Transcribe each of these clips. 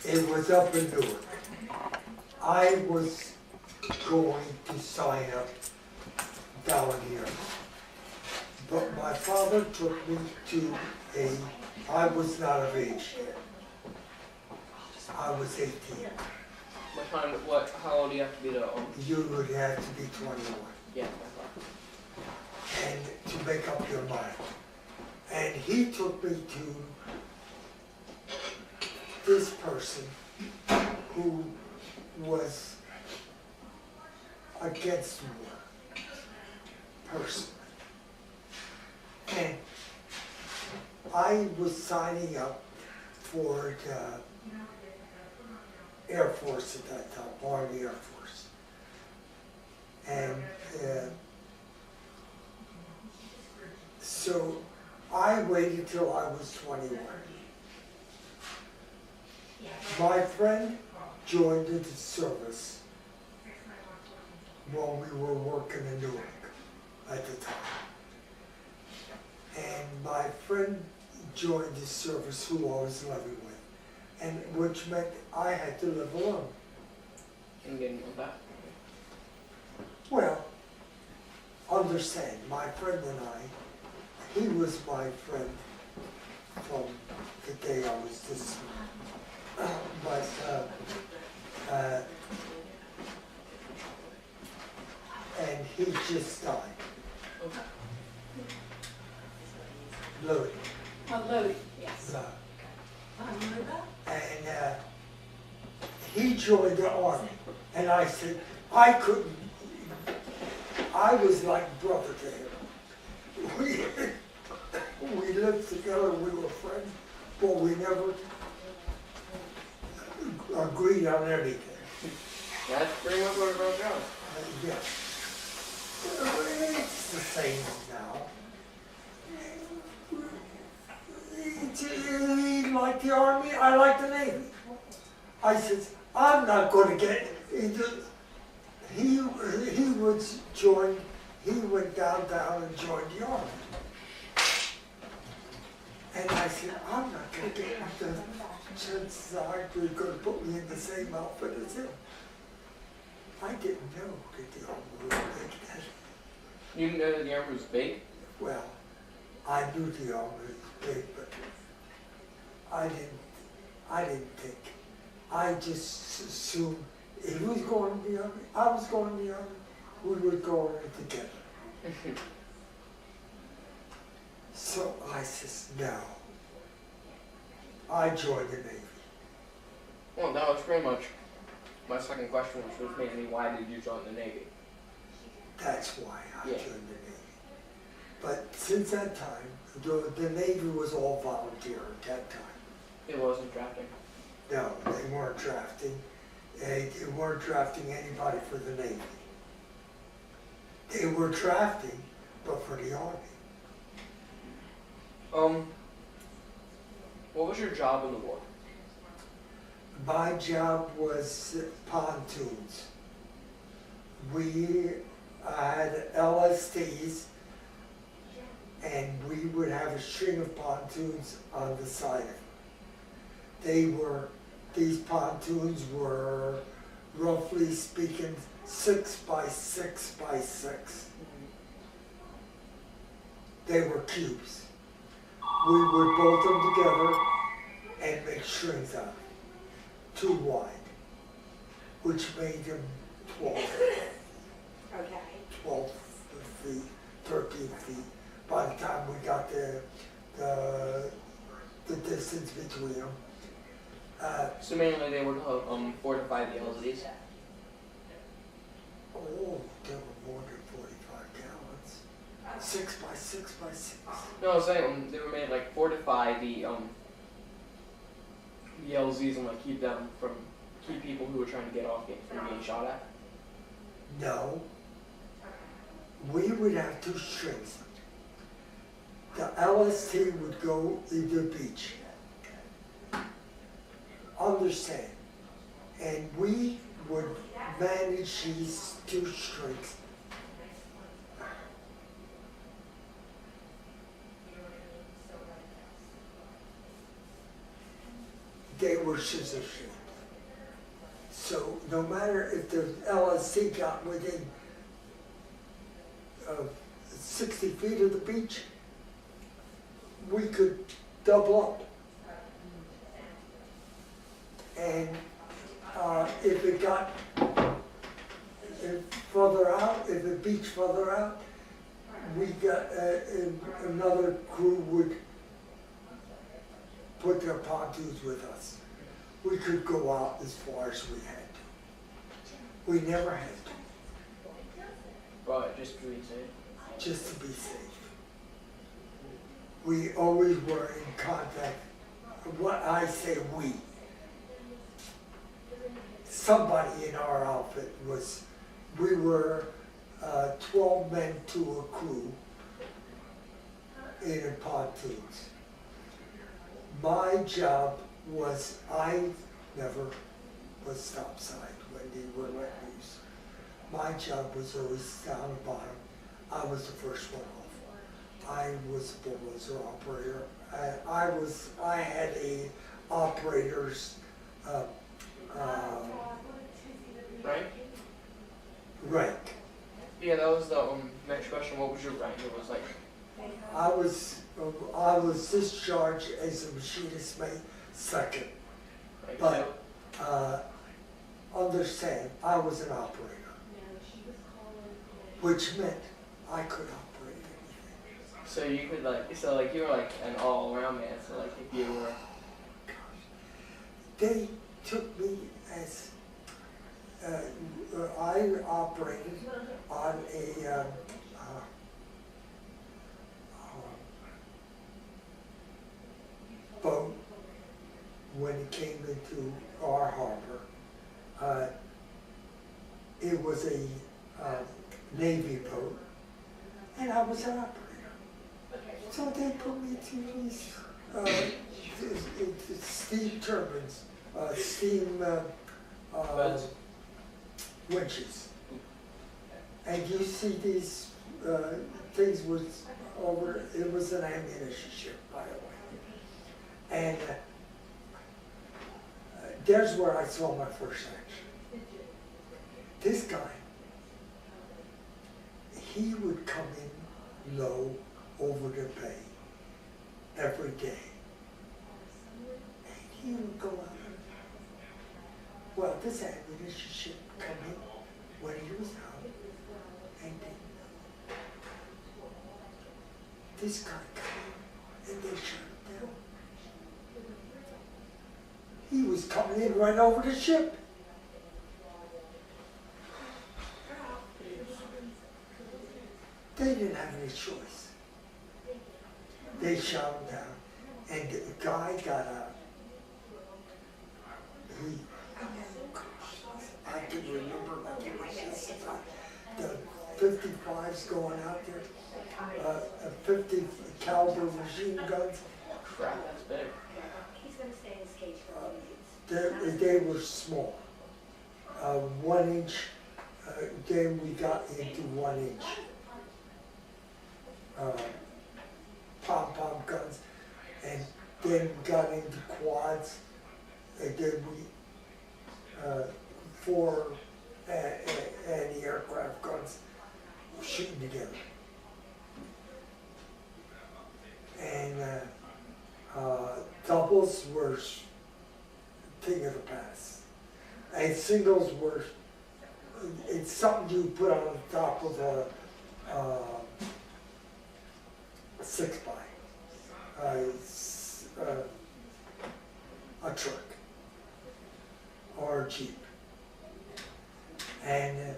It was up in Newark. I was going to sign up down here. But my father took me to I was not of age yet. I was 18. How old do you have to be to You would have to be 21. Yeah. And to make up your mind. And he took me to this person who was against war person. And I was signing up for the Air Force at that time, Army Air Force. And so I waited till I was 21. My friend joined the service when we were working in Newark at the time. And my friend joined the service who I was living with, and which meant I had to live alone. And getting on that? Well, understand, my friend and I, he was my friend from the day I was this but and he just died. Okay. Louis. Oh, Louis, yes. Uh, I remember that. and he joined the army, and I said, I couldn't, I was like brother to him. We lived together, we were friends, but we never agreed on anything. That's pretty much what it broke down. Yeah. It's the same now. He liked the Army, I liked the Navy. I said, I'm not going to get into. He was joined. He went downtown and joined the Army. And I said, I'm not going to get into. Chances are you're going to put me in the same outfit as him. I didn't know that the Army was big then. You didn't know that the Army was big? Well, I knew the Army was big, but I didn't think. I just assumed he was going to the Army, I was going to the Army, we were going together. So I says, no. I joined the Navy. Well, that was pretty much my second question, which was mainly why did you join the Navy? That's why I Yeah. joined the Navy. But since that time, the Navy was all volunteer at that time. It wasn't drafting. No, they weren't drafting. They weren't drafting anybody for the Navy. They were drafting, but for the Army. What was your job in the war? My job was pontoons. We had LSTs, and we would have a string of pontoons on the side of it. These pontoons were, roughly speaking, 6 by 6 by 6. They were cubes. We would bolt them together and make strings out of it, 2 wide, which made them 12, Okay. 12 feet, 13 feet. By the time we got the distance between them. So mainly they were 4 to 5 LZs. Oh, they were more than 45 gallons. 6 by 6 by 6. No, I was saying they were made like 4 to 5 the LZs and like keep people who were trying to get off from being shot at. No. We would have 2 strings. The LST would go in the beach. Understand. And we would manage these 2 strings. they were scissor shaped. So no matter if the LSC got within 60 feet of the beach, we could double up. And if it got further out, if it beached further out, we got another crew would put their pontoons with us. We could go out as far as we had to. We never had to, Right, just to be safe. just to be safe. We always were in contact. What I say we. Somebody in our outfit was, we were 12 men to a crew in pontoons. My job was, I never was topside when they were let loose. My job was always down the bottom. I was the first one off. I was a bulldozer operator. I had a operator's Right? rank. Yeah, that was the next question. What was your rank? It was like, I was discharged as a machinist mate second, like but understand, I was an operator, which meant I could operate anything. so you could like, you were like an all-around man. So like, if you were, They took me as, I operated on a boat when it came into our harbor. It was a Navy boat, and I was an operator. So they put me through these steam turbines, steam Boats. winches. And you see these things was over, it was an ammunition ship, by the way. And there's where I saw my first action. This guy, he would come in low over the bay every day. And he would go out. Well, this ammunition ship come in when he was out, and then this guy come in, and they shut him down. He was coming in right over the ship. They didn't have any choice. They shot him down, and the guy got out. I can remember like it was yesterday. The 55s going out there, 50 caliber machine guns. crap, that's big. He's gonna stay in his cage for a few minutes. They were small. 1 inch, then we got into 1 inch. Pom-pom guns, and then got into quads, and then we, 4 anti-aircraft guns shooting together. And doubles were thing of the past. And singles were, it's something you put on the top of a 6x, a truck or a Jeep. And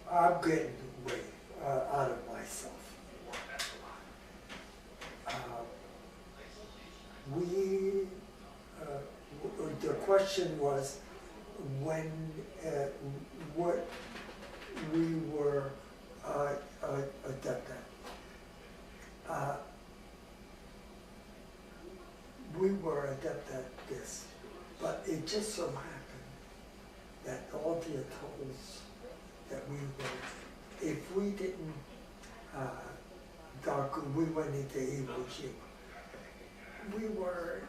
I'm getting way out of myself. The question was when, what we were adept at. We were adept at this, but it just so happened that all the atolls that we were, if we didn't, we went into Iwo Jima. We were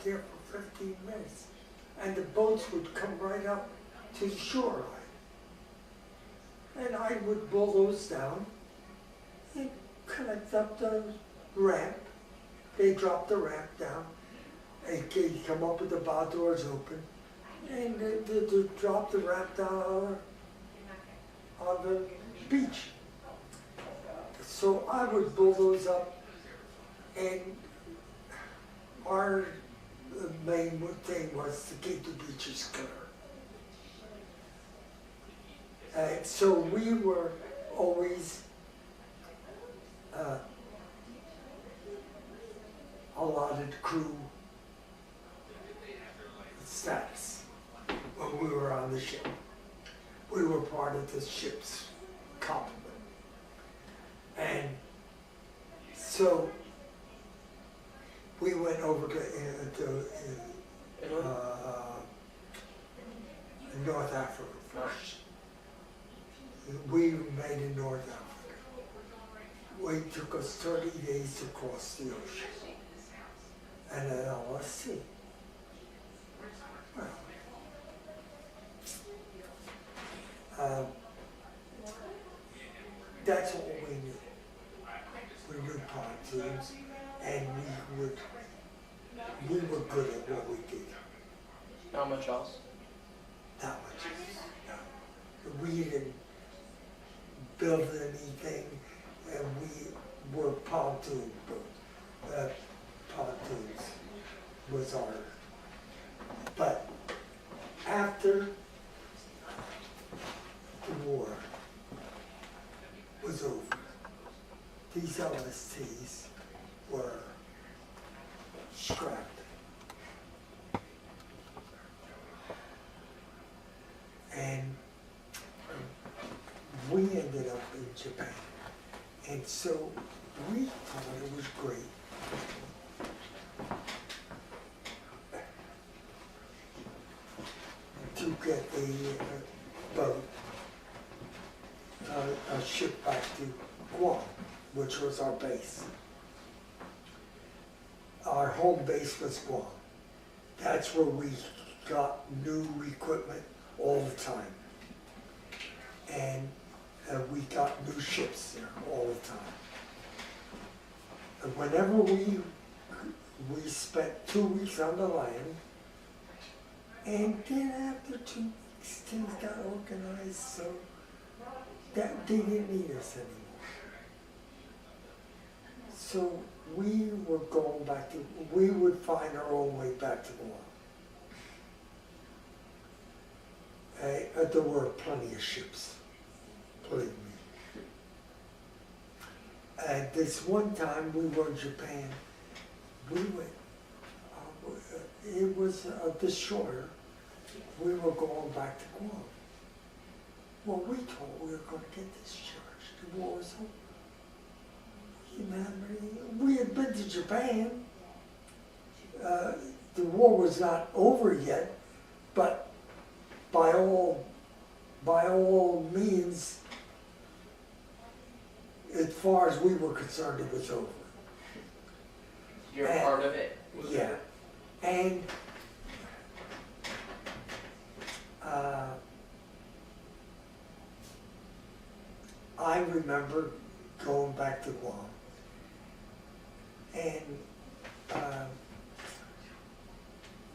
there for 15 minutes. And the boats would come right up to the shoreline. And I would bulldoze down and connect up the ramp. They drop the ramp down. And they come up with the bow doors open. And they drop the ramp down on the beach. So I would bulldoze up, and our main thing was to keep the beaches clear. And so we were always allotted crew status when we were on the ship. We were part of the ship's complement. And so we went over to North Africa first. We made in North Africa. It took us 30 days to cross the ocean. And at LSC. Well, that's all we knew. We knew pontoons, and we were good at what we did. Not much else. Not much. No. We didn't build anything, and we were pontoon. Pontoons was our. But after the war was over, these LSTs were scrapped. And we ended up in Japan. And so we thought it was great to get a boat, a ship back to Guam, which was our base. Our home base was Guam. That's where we got new equipment all the time. And we got new ships there all the time. And whenever we spent 2 weeks on the land, and then after 2 weeks, things got organized so that they didn't need us anymore. So we were going back to, we would find our own way back to Guam. There were plenty of ships, believe me. And this one time we were in Japan, we went, it was the shore, we were going back to Guam. Well, we thought we were going to get discharged. The war was over. We had been to Japan. The war was not over yet, but by all means, as far as we were concerned, it was over. You're a part of it. Yeah. And I remember going back to Guam, and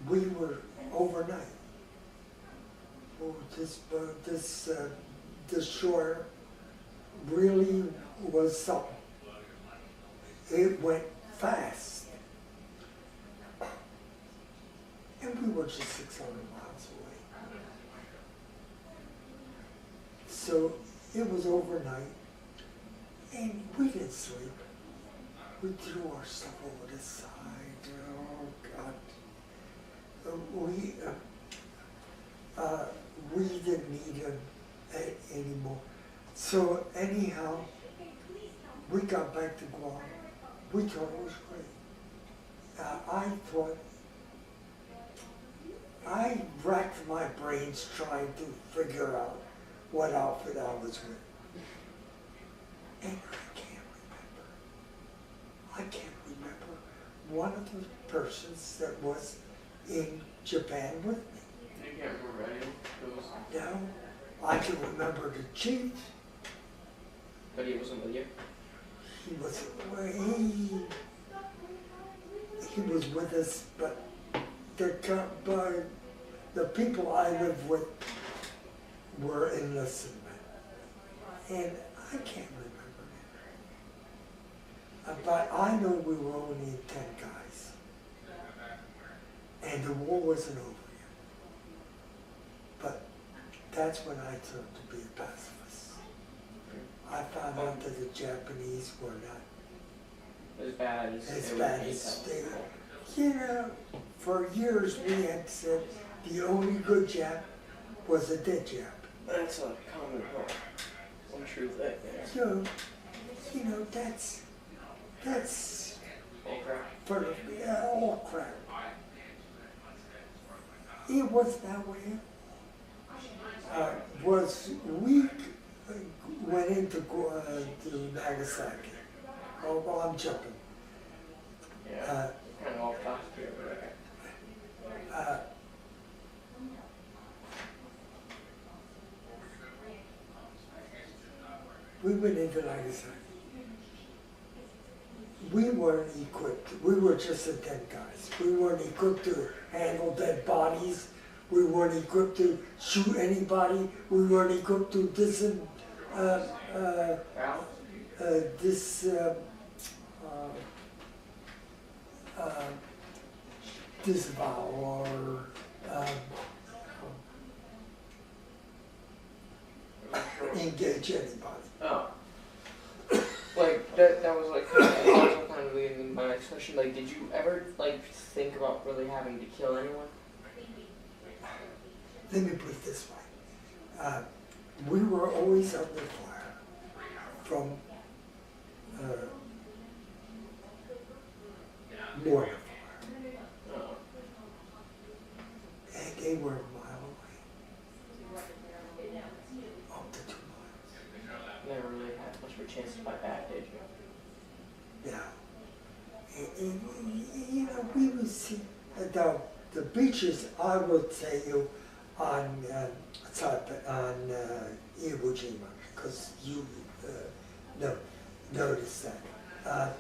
we were overnight. Oh, this shore really was something. It went fast. And we were just 600 miles away. So it was overnight, and we didn't sleep. We threw our stuff over the side. Oh God. We didn't need them anymore. So anyhow, we got back to Guam. We thought it was great. I racked my brains trying to figure out what outfit I was with. And I can't remember. one of the persons that was in Japan with me. You can't remember any. It was, Now, I can remember the chief. but he wasn't with you. He was, he was with us, but the people I lived with were enlisted men. And I can't remember it. But I know we were only 10 guys. And the war wasn't over yet. But that's when I turned to be a pacifist. I found out that the Japanese were not As bad as as it bad would be as to they people. You know, for years we had said the only good Jap was a dead Jap. That's a common untrue thing. Yeah. So, you know, that's Oh crap. for all crap. It was that way. Was weak, went into to Nagasaki. Oh, well, I'm jumping. Yeah. Kind of off topic here, but okay. We went into Nagasaki. We weren't equipped. We were just the 10 guys. We weren't equipped to handle dead bodies. We weren't equipped to shoot anybody. We weren't equipped to disavow or engage anybody. Oh. Like, that was like also kind of leading into my next question. Like, did you ever, like, think about really having to kill anyone? Let me put it this way. We were always under fire from mortar fire. Oh. And they were a mile away. Up to 2 miles. Never really had much of a chance to fight back, did you? Yeah. And, you know, we would see the beaches, I would say, on Iwo Jima, because you noticed that.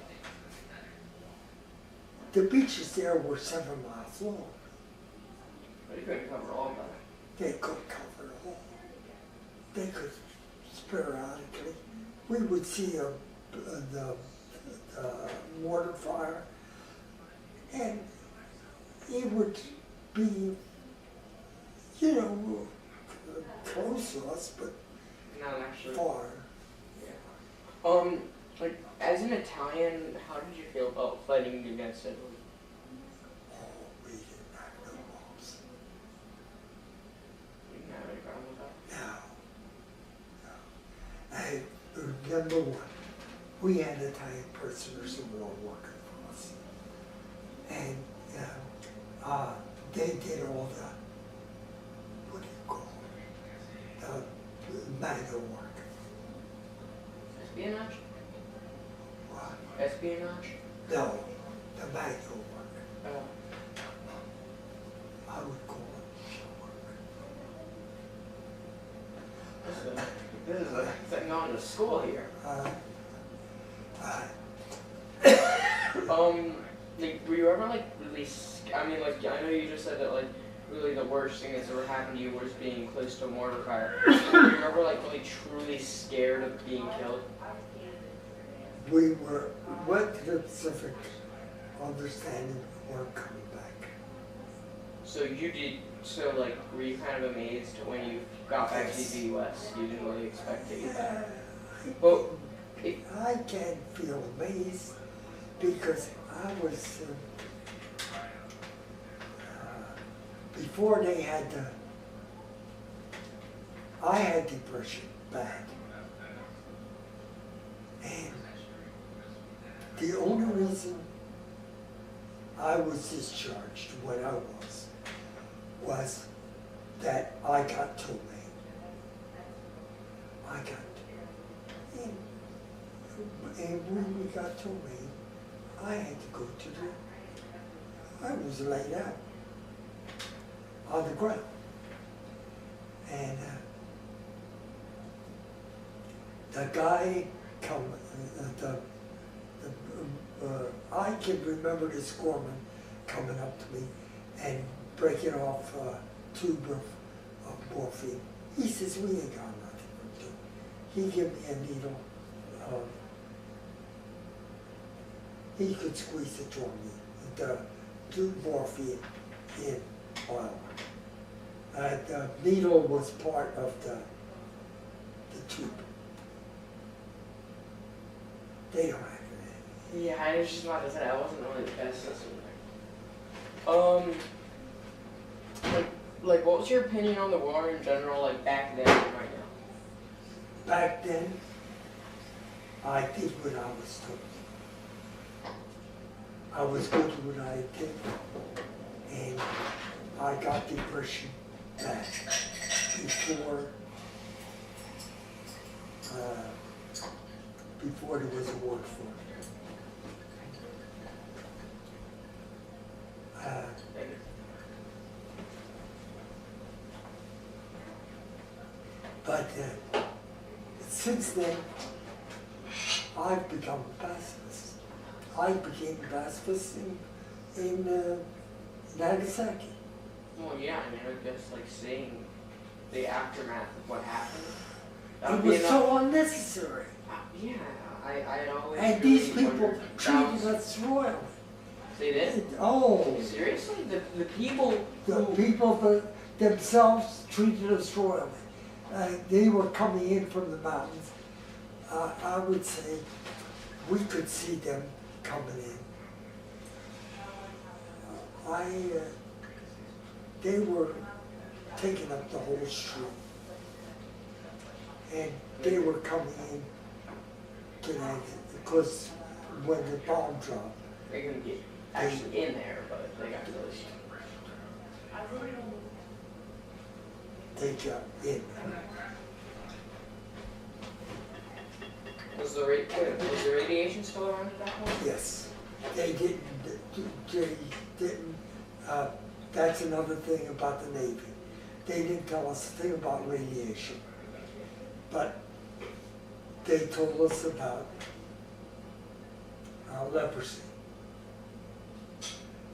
The beaches there were 7 miles long. But you couldn't cover all of that. They couldn't cover it all. They could sporadically. We would see the mortar fire, and it would be, you know, close to us, but Not actually. far. Yeah. Like, as an Italian, how did you feel about fighting against Italy? Oh, we didn't have no bombs. You didn't have any problem with that? No. Number one, we had Italian prisoners of war working for us. And they did all the, what do you call it? The manual work. Espionage? What? Espionage? No, the manual work. Oh. I would call it work. This is like going to school here. Like, were you ever like really? I mean, like, I know you just said that like really the worst thing that's ever happened to you was being close to a mortar fire. Were you ever like really truly scared of being killed? We went to the Pacific, understanding we weren't coming back. So you did. So like, were you kind of amazed when you got back to the U.S.? You didn't really expect it either. Well, I can't feel amazed because I was, before they had I had depression, bad. And the only reason I was discharged when I was that I got told and when we got to Maine, I had to go to the I was laid out on the ground. And the guy come, I can remember this foreman coming up to me and breaking off a tube of morphine. He says, we ain't got nothing to do. He gave me a needle. He could squeeze it for me, the tube morphine in oil. The needle was part of the tube. They don't have it. Yeah, I was just about to say, I wasn't really the best system there. Like, what was your opinion on the war in general, like, back then and right now? Back then, I did what I was told. I was good when I did, and I got the impression that before there was a word for it. But since then, I've become a pacifist. I became a pacifist in Nagasaki. Well, yeah, I mean, I guess, like, seeing the aftermath of what happened. It was so unnecessary. Yeah, I always. And really these people wondered. treated us royally. They did? Oh, Seriously? The people the who... people themselves treated us royally. They were coming in from the mountains. I would say we could see them coming in. They were taking up the whole street. And they were coming in because when the bomb dropped, They couldn't get actually in there, but they got close. they got in. Was the radiation still around at that point? Yes, they didn't, that's another thing about the Navy. They didn't tell us a thing about radiation, but they told us about leprosy.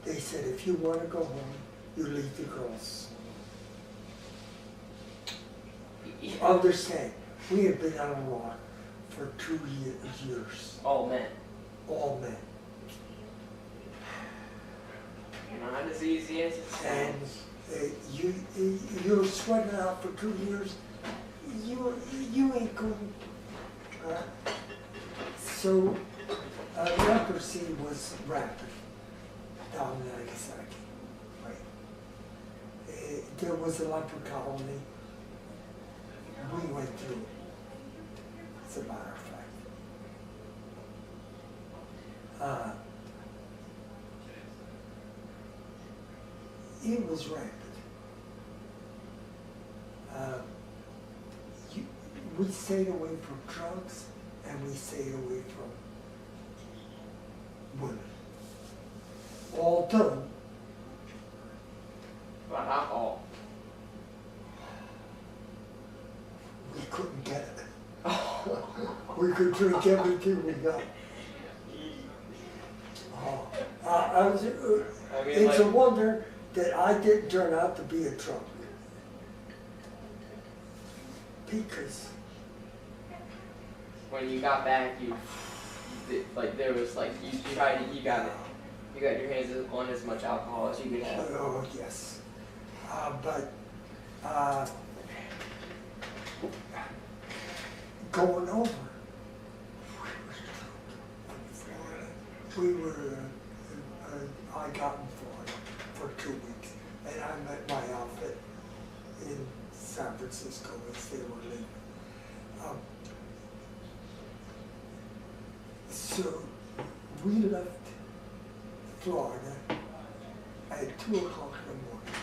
They said, if you want to go home, you leave the girls. Understand, we have been on a war for 2 years, All men. all men. Not as easy as it And sounds. you're sweating out for 2 years, you ain't going. So leprosy was rampant down in Nagasaki. Right? There was a leper colony. We went through it, as a matter of fact. It was rampant. We stayed away from drugs and we stayed away from women. Although, But not all. we couldn't get it. We could drink everything we got. It's a wonder that I didn't turn out to be a drunk. Because when you got back, you did, like, there was like you tried it, you got your hands on as much alcohol as you could have. oh yes, but going over, we were. I got in Florida for 2 weeks, and I met my outfit in San Francisco as they were leaving. So we left Florida at 2 o'clock in the morning,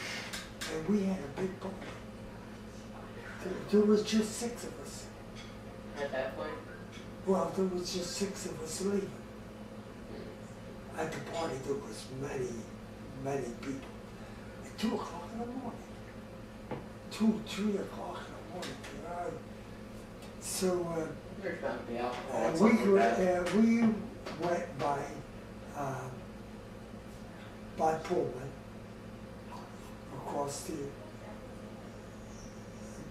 and we had a big party. There was just 6 of us. At that point? Well, there was just 6 of us leaving. At the party, there was many, many people. At 2 o'clock in the morning. 3 o'clock in the morning. So, There's bound to be alcohol. and and something like that. we went by Pullman across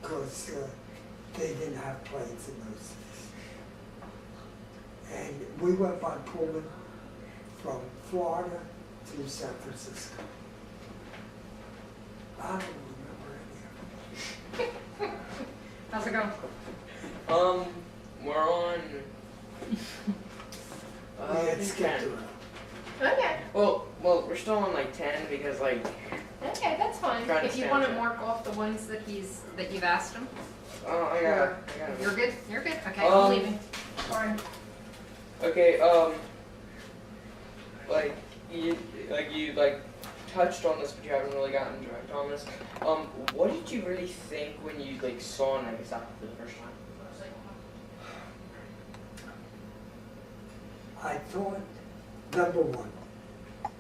because they didn't have planes in those days. And we went by Pullman from Florida to San Francisco. I don't remember any of it. How's it going? We're on. We had skipped 10. around. Okay. Well, we're still on like 10 because like. Okay, that's fine. Trying to If you stand want to it. mark off the ones that you've asked him. Oh, I got it. You're good? You're good? Okay, Um, I'm leaving. Sorry. Okay, like you touched on this, but you haven't really gotten direct on this. What did you really think when you like saw Nagasaki for the first time? I thought, number one,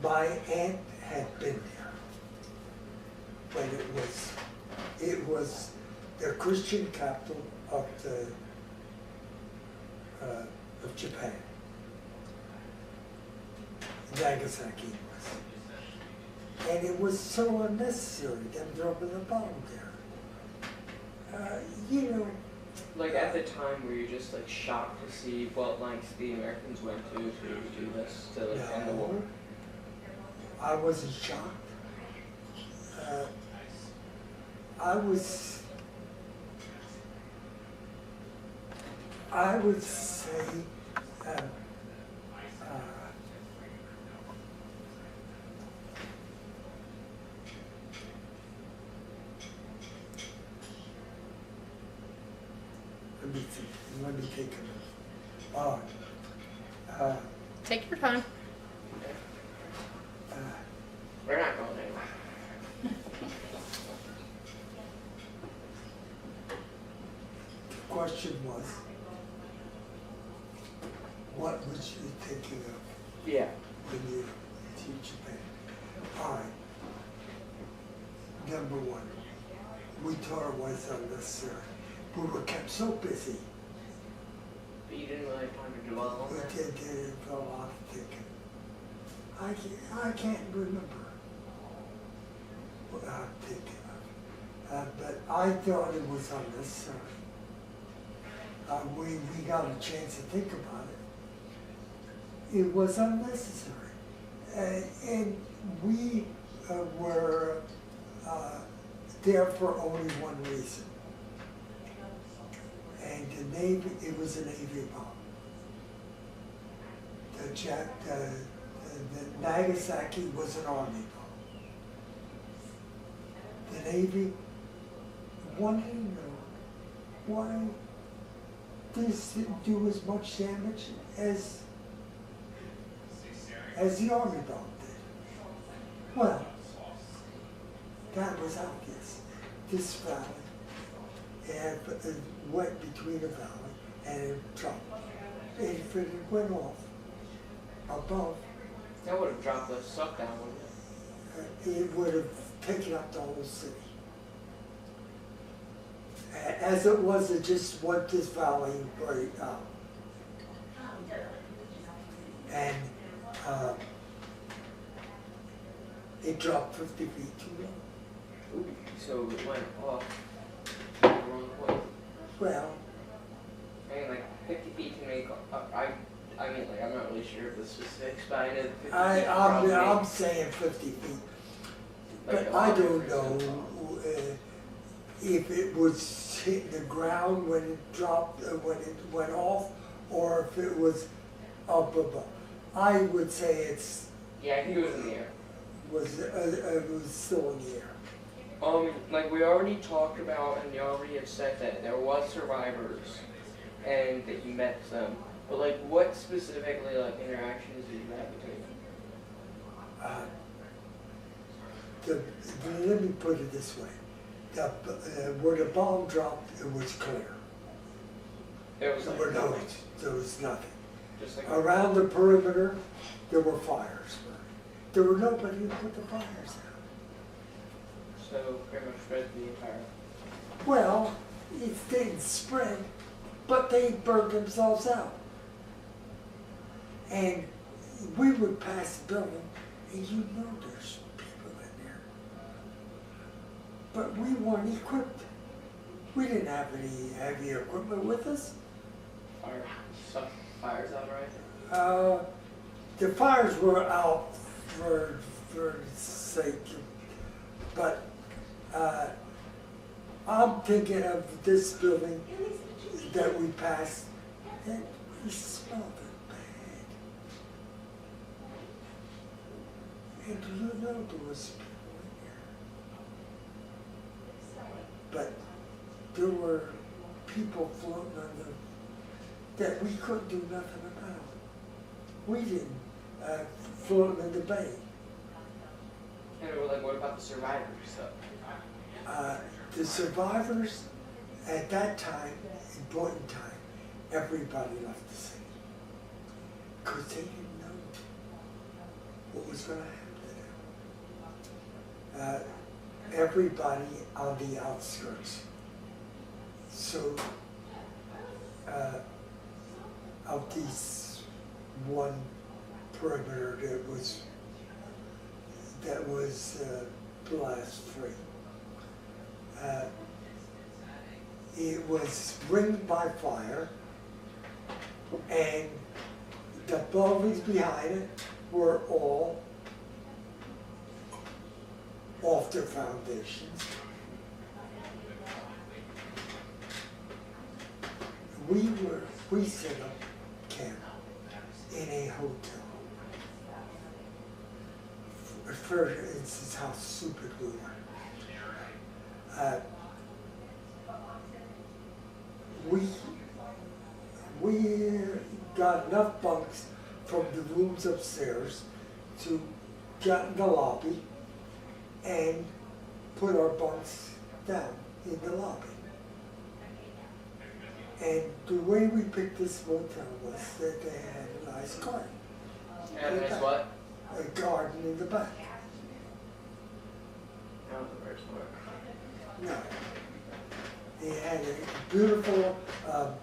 my aunt had been there when it was the Christian capital of Japan. Nagasaki was. And it was so unnecessary, them dropping the bomb there. You know, Like at the time, were you just like shocked to see what lengths the Americans went to do this to like end the war? no, I wasn't shocked. I would say, let me think of it. Take your time. We're not going anywhere. The question was, what was you thinking of Yeah. when you teach Japan? All right. Number one, we thought it was unnecessary. We were kept so busy. But you didn't really have time to dwell on We that. did a lot of thinking. I can't remember what I'm thinking of. But I thought it was unnecessary. We got a chance to think about it. It was unnecessary. And we were there for only one reason. And the Navy, it was a Navy bomb. The Nagasaki was an Army bomb. The Navy wanted to know why this didn't do as much damage as the Army bomb did. Well, that was obvious. This valley it went between a valley and it dropped. And if it went off above, That would have dropped the suck down, wouldn't it? it would have taken up the whole city. As it was, it just went this valley right out. And it dropped 50 feet too low. Ooh, so it went off the wrong way. Well, I mean, like 50 feet to make. I mean, like I'm not really sure of the specifics, but I know that 50 feet I'm saying 50 feet. like, But a I lot don't different know if it was hitting the ground when it dropped, when it went off, or if it was up above. I would say Yeah, I think it was in the air. it was still in the air. Like we already talked about, and you already have said that there was survivors, and that you met them. But like, what specifically like interactions did you have between them? Let me put it this way: where the bomb dropped, it was clear. There was like There was nothing. just like Around the perimeter, there were fires burning. there were nobody to put the fires out. So pretty much spread the entire. Well, it didn't spread, but they burned themselves out. And we would pass the building, and you know there's people in there. But we weren't equipped. We didn't have any heavy equipment with us. Fires out, right? The fires were out for sake, but I'm thinking of this building that we passed, and we smelled it bad. And do you know there was people in there? But there were people floating on the that we couldn't do nothing about. We didn't float in the bay. And like, what about the survivors? The survivors, at that time, in point in time, everybody left the city. Because they didn't know what was going to happen to them. Everybody on the outskirts. So, of these one perimeter that was blast free. It was ringed by fire, and the buildings behind it were all off their foundations. We set up camp in a hotel. For instance, how stupid we were. We got enough bunks from the rooms upstairs to get in the lobby and put our bunks down in the lobby. And the way we picked this motel was that they had a nice garden. And a nice what? A garden in the back. That was the first one. No. They had a beautiful a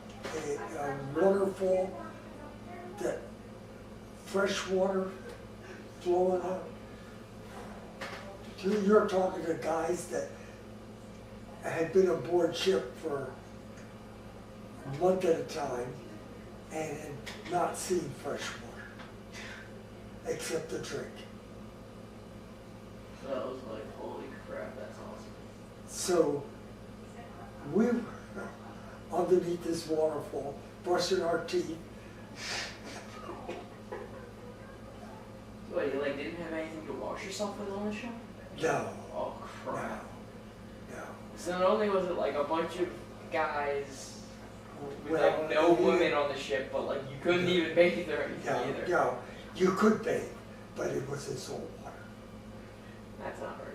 waterfall, that fresh water flowing out. You're talking to guys that had been aboard ship for a month at a time and had not seen fresh water, except to drink. So that was like, holy crap, that's awesome. So we were underneath this waterfall, brushing our teeth. What, you like didn't have anything to wash yourself with on the ship? No, Oh crap. no. So not only was it like a bunch of guys with Well, like no women on the ship, but like you couldn't even bathe or anything Yeah, either. yeah, you could bathe, but it was in salt water. That's not very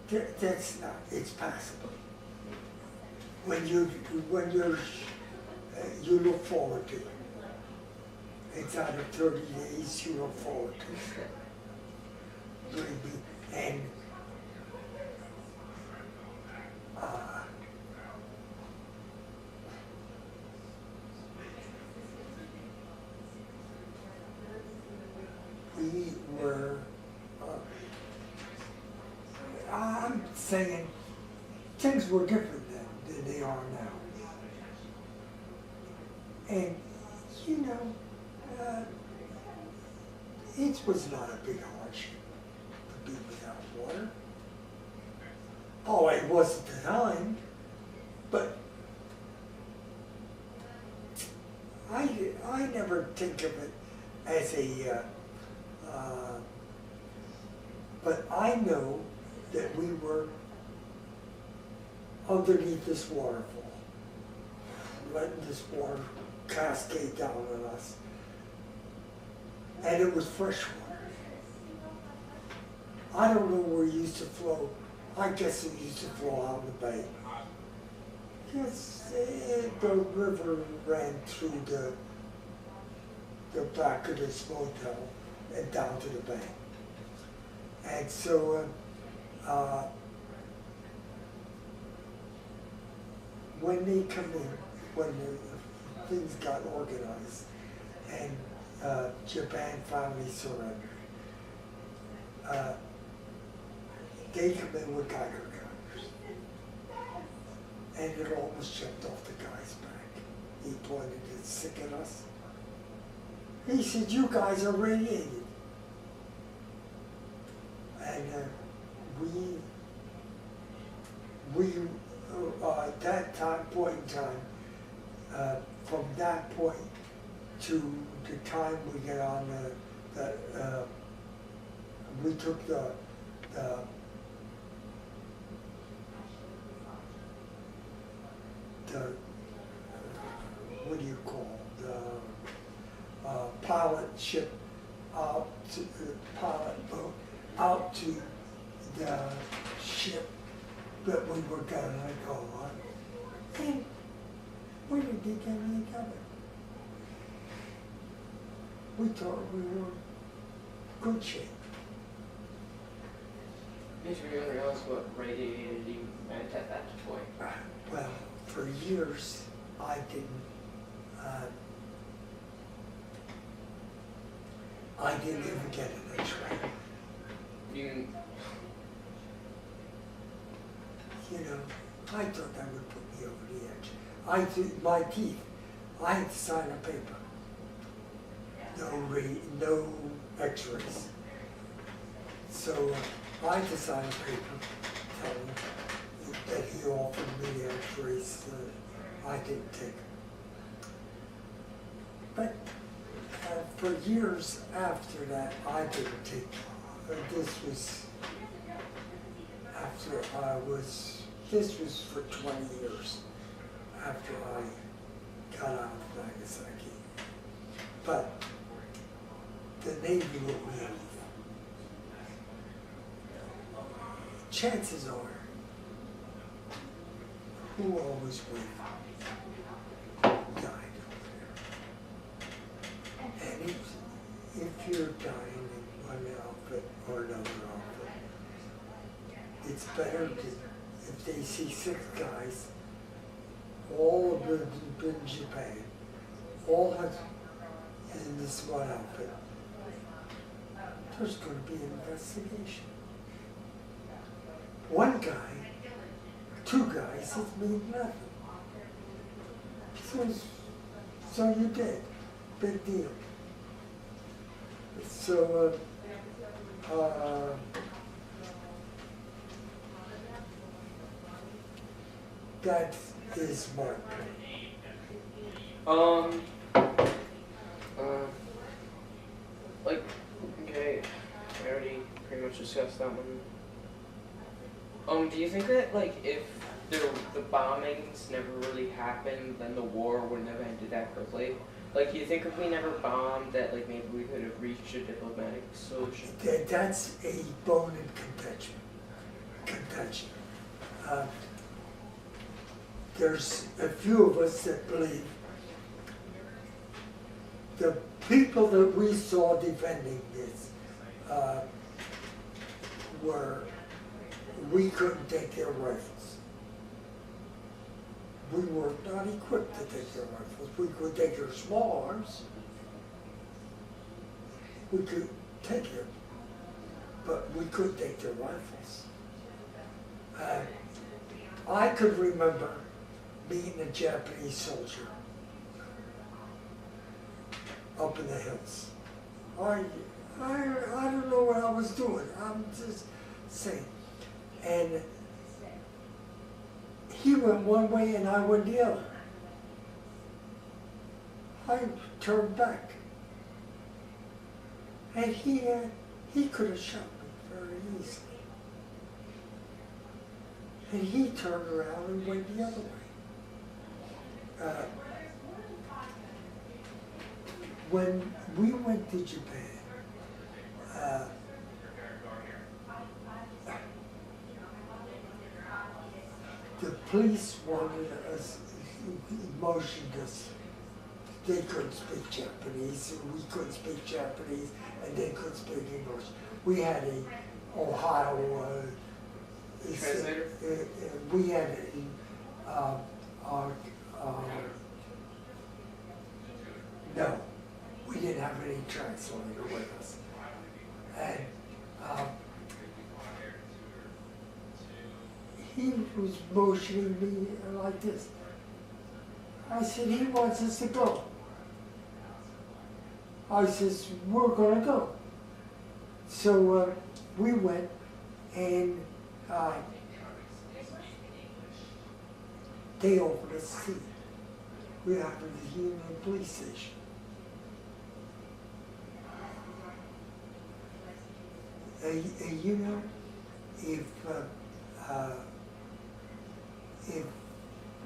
good. That's not, it's passable. When you're, you look forward to it. It's out of 30 days you look forward to it. Believe me. And we were, I'm saying, things were different then than they are now. And, you know, it was not a big hardship to be without water. Oh, it was at the time, but I never think of it as a, but I know that we were underneath this waterfall, letting this water cascade down on us. And it was fresh water. I don't know where it used to flow. I guess it used to flow out in the bay. Yes, the river ran through the back of this motel and down to the bank. And so, when they come in, when the things got organized, and Japan finally surrendered, they come in with Geiger counters, and it almost jumped off the guy's back. He pointed his stick at us. He said, "You guys are radiated." And at that point in time, from that point to the time we get on we took the what do you call the pilot ship out to the pilot boat out to the ship that we were gonna go on, and we didn't think anything of it. We thought we were in good shape. Did you even realize what radiated you meant at that point? Well, for years I didn't even get an X-ray. You know, I thought that would put me over the edge. My teeth, I had to sign a paper. No X-rays. So I had to sign a paper telling that he offered me X-rays that I didn't take. But for years after that, I didn't take. This was after this was for 20 years after I got out of Nagasaki. But the Navy will live. Chances are, who always with died over there. And if you're dying in one outfit or another outfit, it's better to, if they see 6 guys, all of them in Japan, all have in this one outfit, there's going to be an investigation. One guy, 2 guys, it means nothing. So you did, big deal. So, that is Mark. Like, okay, I already pretty much discussed that one. Do you think that, like, if the bombings never really happened, then the war wouldn't have ended that quickly? Like, do you think if we never bombed, that, like, maybe we could have reached a diplomatic solution? That's a bone in contention. There's a few of us that believe the people that we saw defending this we couldn't take their rifles. We were not equipped to take their rifles. We could take their small arms. We could take it, but we couldn't take their rifles. I could remember meeting a Japanese soldier up in the hills. I don't know what I was doing. I'm just saying. And he went one way and I went the other. I turned back. And he could have shot me very easily. And he turned around and went the other way. When we went to Japan, the police wanted us, motioned us they couldn't speak Japanese, and we couldn't speak Japanese, and they couldn't speak English. We had a Ohio, Translator? We had no, we didn't have any translator with us. And he was motioning me like this. I said, he wants us to go. I says, we're gonna go. So we went, and they offered us a seat. We happened to be in the police station. You know, if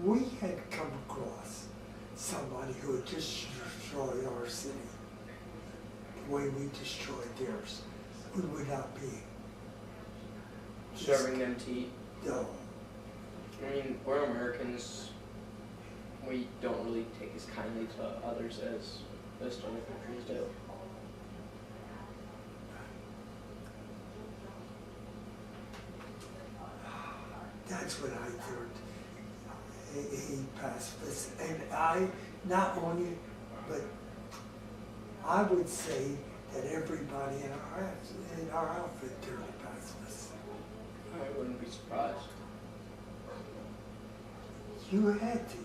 we had come across somebody who had just destroyed our city the way we destroyed theirs, we would not be Serving them tea. no. I mean, we're Americans. We don't really take as kindly to others as most other countries do. That's what I learned. A pacifist, and I not only, but I would say that everybody in our outfit turned pacifists. I wouldn't be surprised. You had to,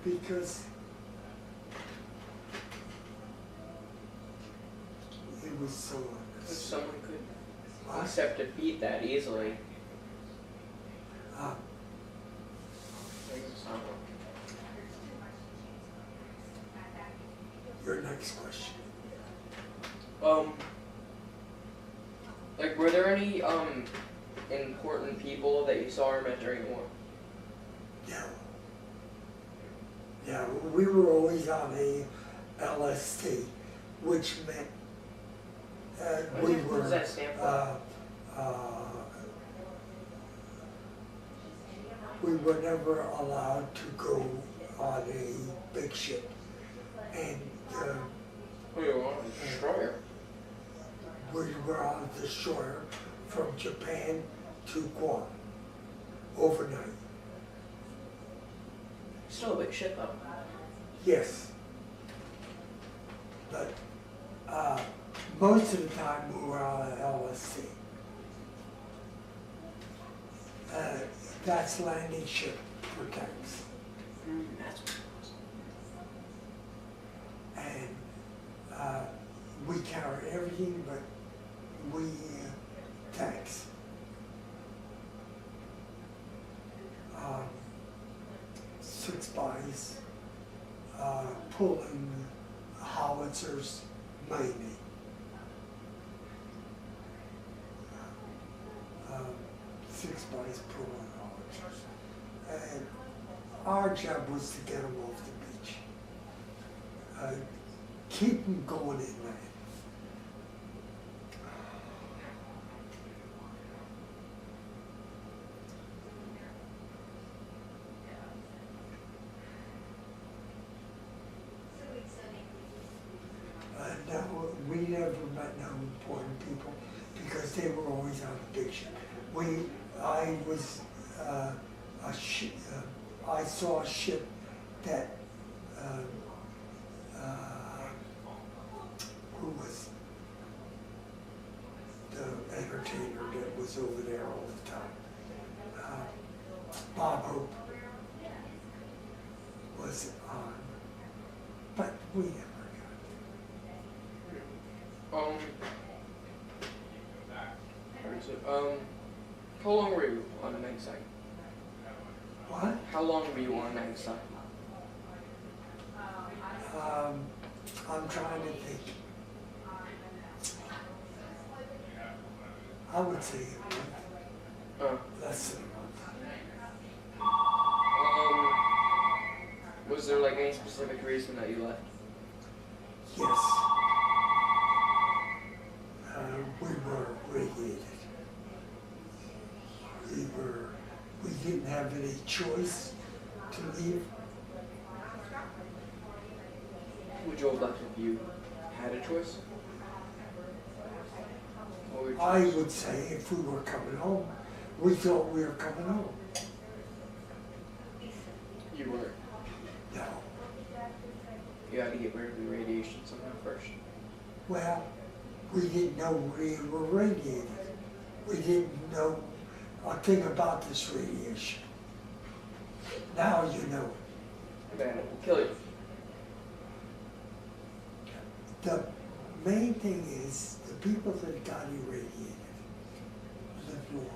because it was so If honest. someone could accept defeat that easily, it's not working. Your next question. Like, were there any important people that you saw or met during the war? No. Yeah, we were always on a LST, which meant we What were. does that stand for? We were never allowed to go on a big ship, and We were on a destroyer. we were on a destroyer from Japan to Guam overnight. Still a big ship though. Yes. But most of the time we were on an LSC. That's landing ship for tanks. That's what it was. And we carry everything but we tanks. Six bys, pulling howitzers mainly. Six bys pulling howitzers. And our job was to get them off the beach. Keep them going inland. We never met no important people because they were always on the big ship. I saw a ship that, who was the entertainer that was over there all the time? Bob Hope was on, but we never Where is it? How long were you on Nagasaki? What? How long were you on Nagasaki? I'm trying to think. I would say a month, less than a month. Was there like any specific reason that you left? Yes. We were radiated. We didn't have any choice to leave. would you have left if you had a choice? What would you I choose? would say if we were coming home, we thought we were coming home. You weren't. No. You had to get rid of the radiation somehow first. Well, we didn't know we were radiated. We didn't know a thing about this radiation. Now you know. Then it will kill you. The main thing is the people that got irradiated lived longer.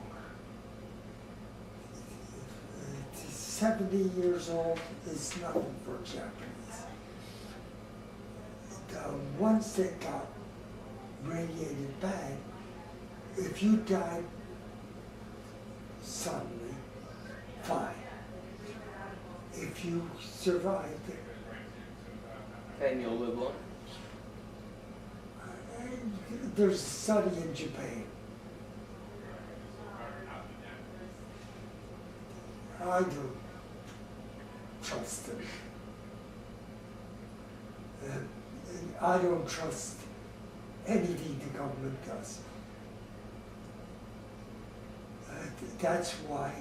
70 years old is nothing for Japanese. The ones that got radiated bad, if you died suddenly, fine. If you survived it, Then you'll live long. there's a study in Japan. I don't trust them. And I don't trust anything the government does. That's why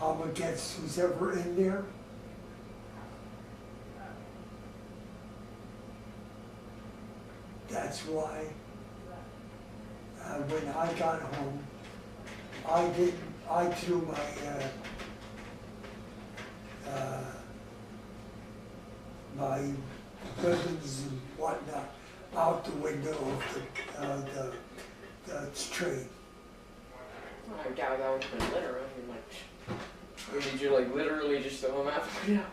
I'm against who's ever in there. That's why when I got home, I threw my my weapons and whatnot out the window of the train. I doubt that would have been litter. I mean, like, or did you like literally just throw them out the window?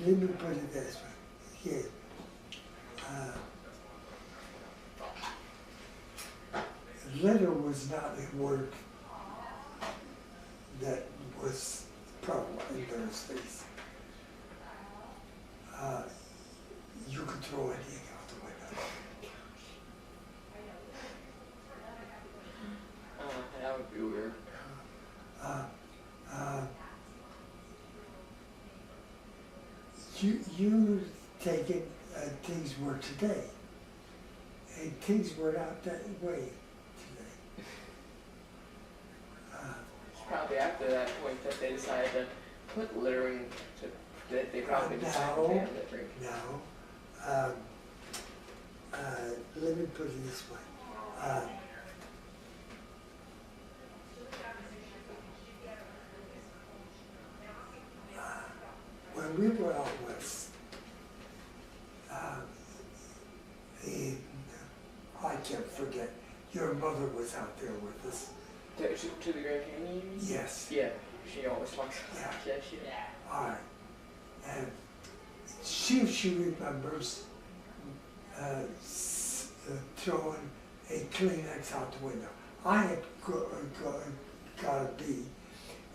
Let me put it this way. Here. Litter was not a word that was prevalent in those days. You could throw anything out the window. That would be weird. You take it, things were today, and things were not that way today. It's probably after that point that they decided to put littering to, that they probably decided to ban littering. No. Let me put it this way. When we were out west, and I can't forget, your mother was out there with us. To the Grand Canyon? You mean? Yes. Yeah, she always talks about Yeah. that shit. All right. And see if she remembers throwing a Kleenex out the window. I had got a bee,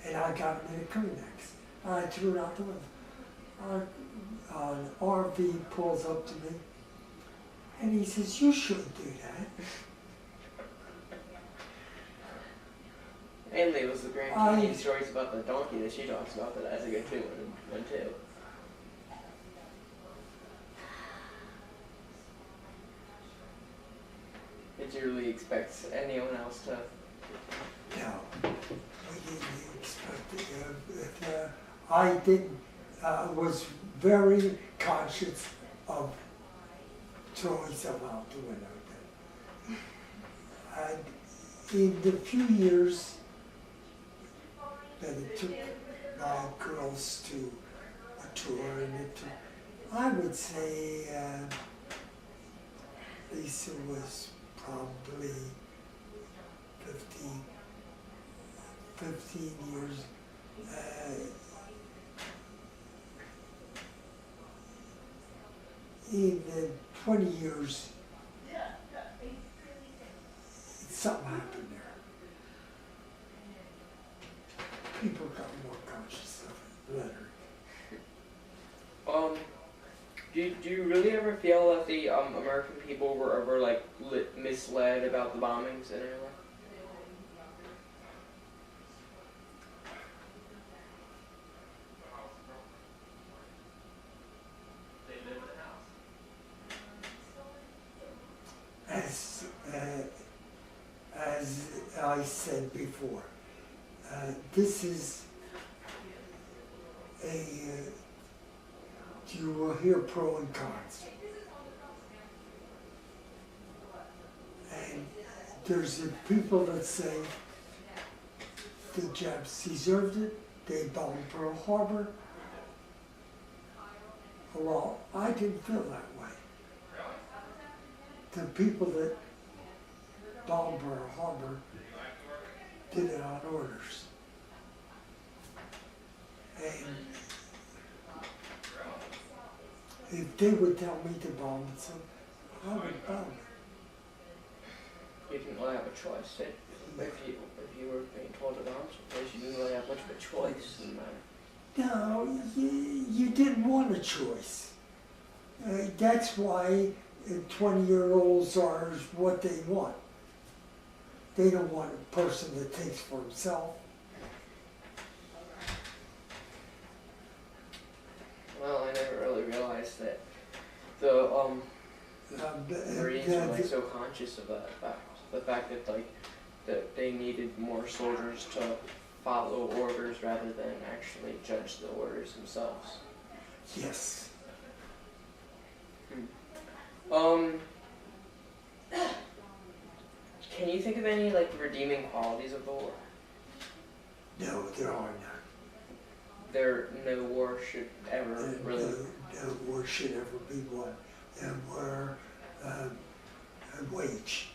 and I got him in a Kleenex. And I threw it out the window. An RV pulls up to me, and he says, "You shouldn't do that." Mainly it was the Grand Canyon stories about the donkey that she talks about, but that's a good one too. Did you really expect anyone else to? No, we didn't expect it. I didn't. Was very conscious of throwing stuff out the window. And in the few years that it took my girls to mature, and it took, I would say Lisa was probably 15 years. In the 20 years, something happened there. People got more conscious of lettering. Do you really ever feel that the American people were ever like misled about the bombings in any way? said before. This is you will hear pro and cons. And there's the people that say the Japs deserved it, they bombed Pearl Harbor. Well, I didn't feel that way. The people that bombed Pearl Harbor did it on orders. And if they would tell me to bomb it, so I would bomb it. You didn't really have a choice, did you? If you were being told to bomb someplace, you didn't really have much of a choice in that. No, you didn't want a choice. That's why 20-year-olds are what they want. They don't want a person that thinks for himself. Well, I never really realized that the Marines were like so conscious of that fact. The fact that that they needed more soldiers to follow orders rather than actually judge the orders themselves. Yes. Can you think of any like redeeming qualities of the war? No, there are none. No war should ever really. No war should ever be won. And war wage.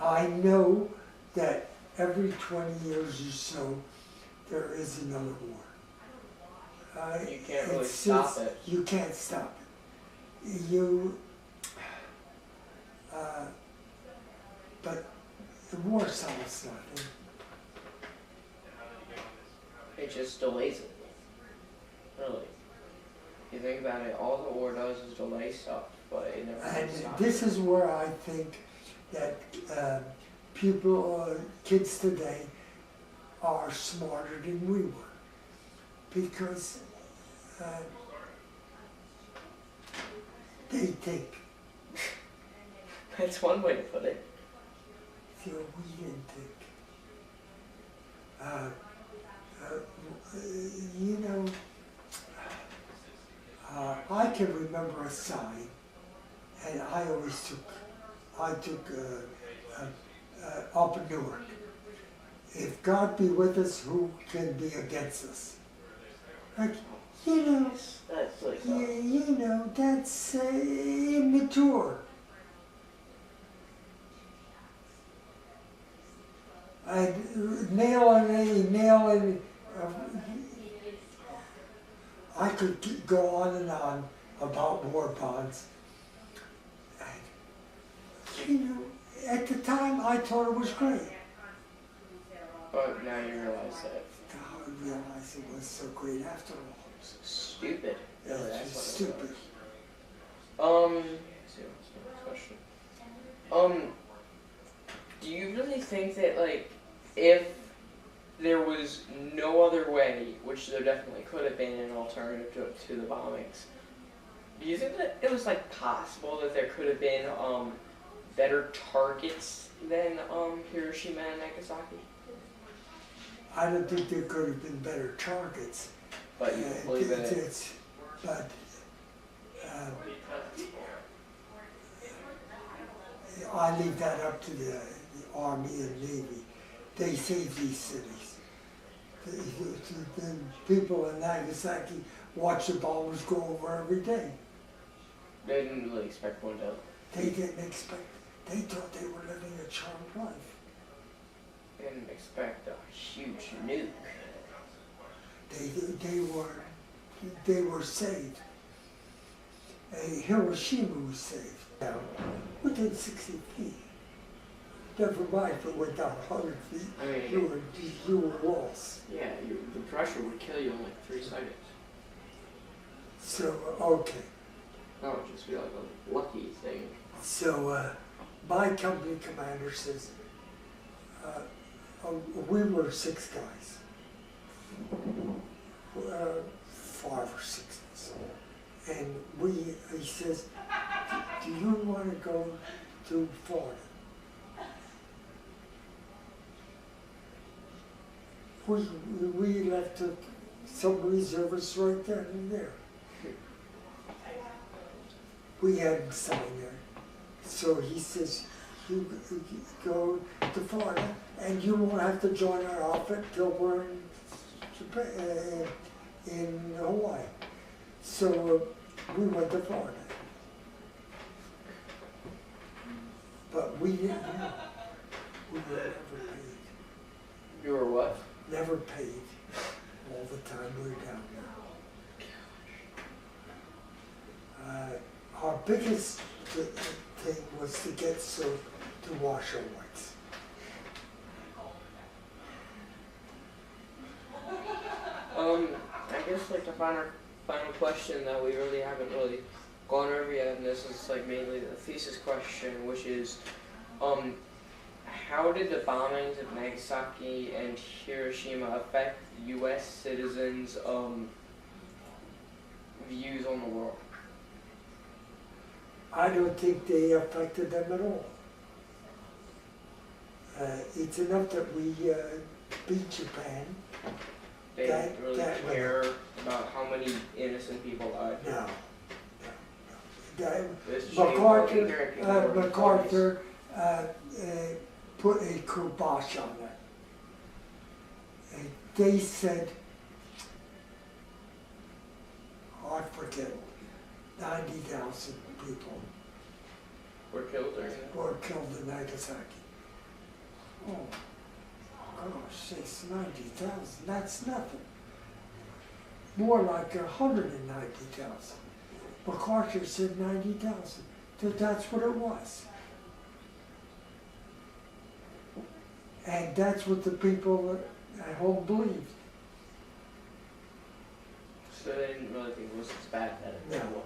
I know that every 20 years or so there is another war. You can't really stop it. You can't stop it. But the war solves nothing. It just delays it. Really. You think about it, all the war does is delay stuff, but it never And stops. this is where I think that kids today are smarter than we were. Because they think, That's one way to put it. we didn't think. I can remember a sign, and I took up Newark. If God be with us, who can be against us? Like, That's like that's immature. And nail in. I could go on and on about war bonds. And, at the time I thought it was great. But now you realize that Now I realized it was so great after all. it's stupid. Yeah, Really, it's that's just what it stupid. was. Let's see, what's the next question? Do you really think that if there was no other way, which there definitely could have been an alternative to the bombings, do you think that it was possible that there could have been better targets than Hiroshima and Nagasaki? I don't think there could have been better targets. But you believe in it? But I leave that up to the Army and Navy. They save these cities. The people in Nagasaki watch the bombers go over every day. They didn't really expect one to. They didn't expect. They thought they were living a charmed life. They didn't expect a huge nuke. They were saved. Hiroshima was saved. Now, within 60 feet. Never mind if it went down 100 feet. I mean, You were lost. yeah, the pressure would kill you in 3 seconds. So okay. That would just be a lucky thing. So my company commander says we were 6 guys. 5 or 6 of us. And he says, do you want to go to Florida? we left some reservists right then and there. We had him sign there. So he says, you go to Florida and you won't have to join our outfit till we're in Japan, in Hawaii. So we went to Florida. But we didn't know. We were never paid. You were what? Never paid all the time we were down there. Our biggest thing was to get soap to wash our whites. I guess like the final question that we really haven't really gone over yet, and this is like mainly the thesis question, which is, how did the bombings of Nagasaki and Hiroshima affect U.S. citizens' views on the world? I don't think they affected them at all. It's enough that we beat Japan. They didn't really care about how many innocent people died. No. This shame MacArthur put a kibosh on it. And they said, I forget, 90,000 people were killed during that. were killed in Nagasaki. Oh, gosh, it's 90,000, that's nothing. More like 190,000. MacArthur said 90,000, that's what it was. And that's what the people at home believed. So they didn't really think it was as bad that it No. was.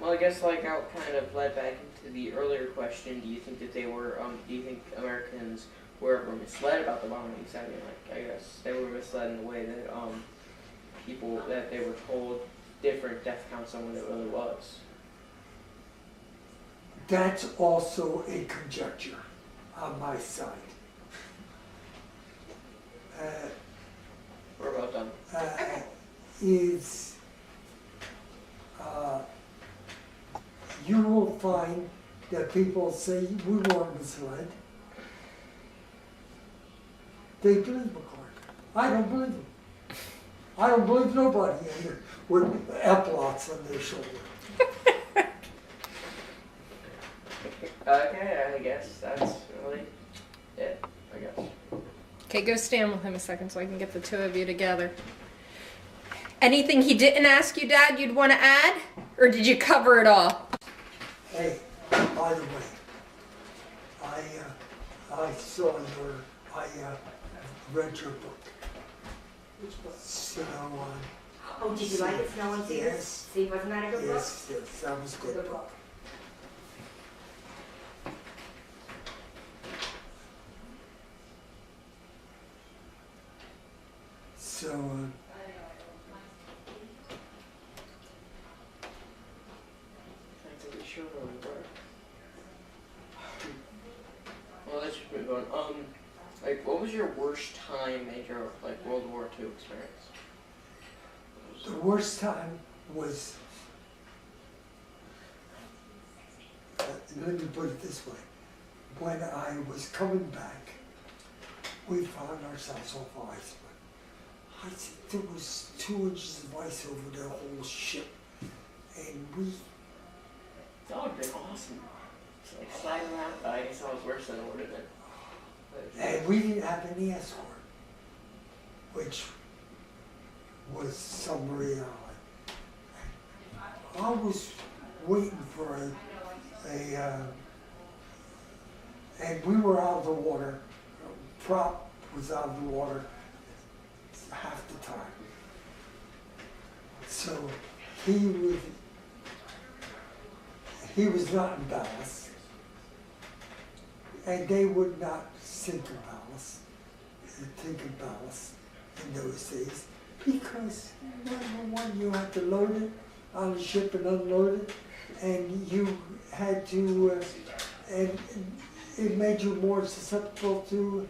Well, I guess like I'll kind of led back into the earlier question. Do you think that they were? Do you think Americans were misled about the bombings? I mean, like I guess they were misled in the way that people that they were told different death counts than what it really was. That's also a conjecture on my side. We're about done. Is you will find that people say we weren't misled. They believe MacArthur. I don't believe them. I don't believe nobody in there with epaulets on their shoulder. Okay, I guess that's really it. I guess. Okay, go stand with him a second so I can get the two of you together. Anything he didn't ask you, Dad, you'd want to add? Or did you cover it all? Hey, by the way, I saw your, I read your book. So, Oh, did you like it, Snow and Tears? Yes. See, wasn't that a good book? yes, that was good. Good book. So, I'm pretty sure where we were. Well, let's just move on. Like, what was your worst time at your like World War II experience? the worst time was, let me put it this way, when I was coming back, we found ourselves off ice. I think there was 2 inches of ice over the whole ship, and we, That would have been awesome. Just like sliding around, but I guess that was worse than it would have been. and we didn't have any escort, which was some reality. I was waiting for and we were out of the water. Prop was out of the water half the time. So he was not in ballast, and they would not think of ballast in those days, because number one, you had to load it on the ship and unload it, and you had to, and it made you more susceptible to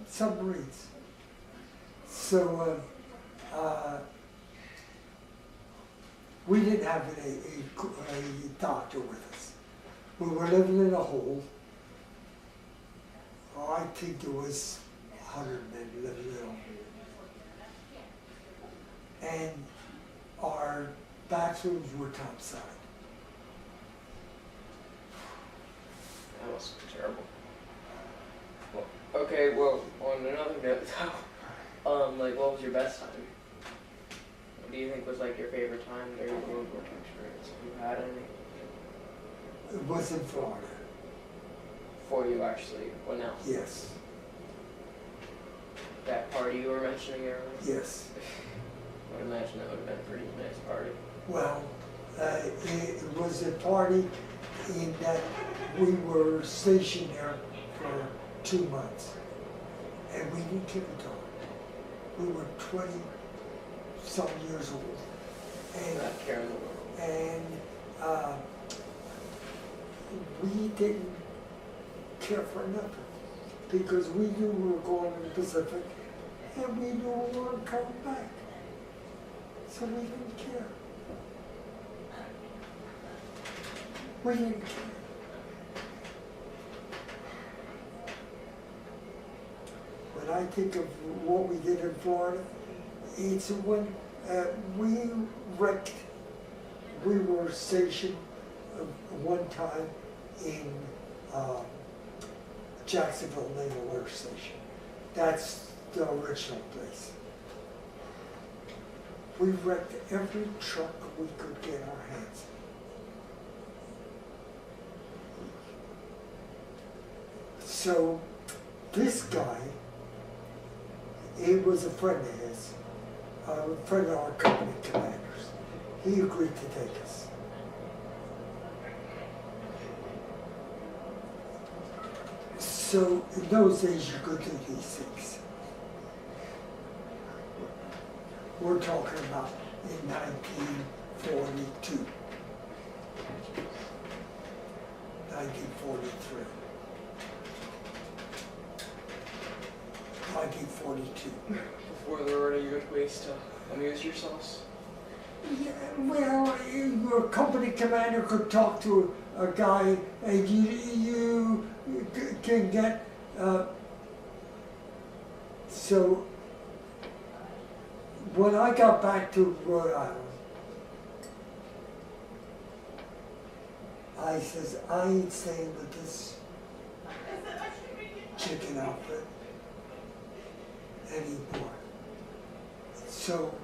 submarines. So, we didn't have a doctor with us. We were living in a hole. Oh, I think there was 100 men living in a hole. And our bathrooms were topside. That must be terrible. Well, okay, well, on another note though, like, what was your best time? What do you think was, like, your favorite time during the World War II experience? If you had any? It was in Florida, For you, actually. Well, now, yes, that party you were mentioning earlier? yes. I would imagine that would have been a pretty nice party. Well, it was a party in that we were stationed there for 2 months, and we didn't keep it on. We were 20-some years old, Not caring the world. and we didn't care for nothing because we knew we were going to the Pacific, and we knew we weren't coming back, so we didn't care. We didn't care. When I think of what we did in Florida, it's when we wrecked, we were stationed one time in Jacksonville Naval Air Station. That's the original place. We wrecked every truck we could get our hands on. So this guy, he was a friend of his, a friend of our company commanders. He agreed to take us. So in those days you could do these things. We're talking about in 1942, 1943, 1942. Before there were any good ways to amuse yourselves? Yeah, well, your company commander could talk to a guy, and you can get, so when I got back to Rhode Island, I says, I ain't staying with this chicken outfit anymore. So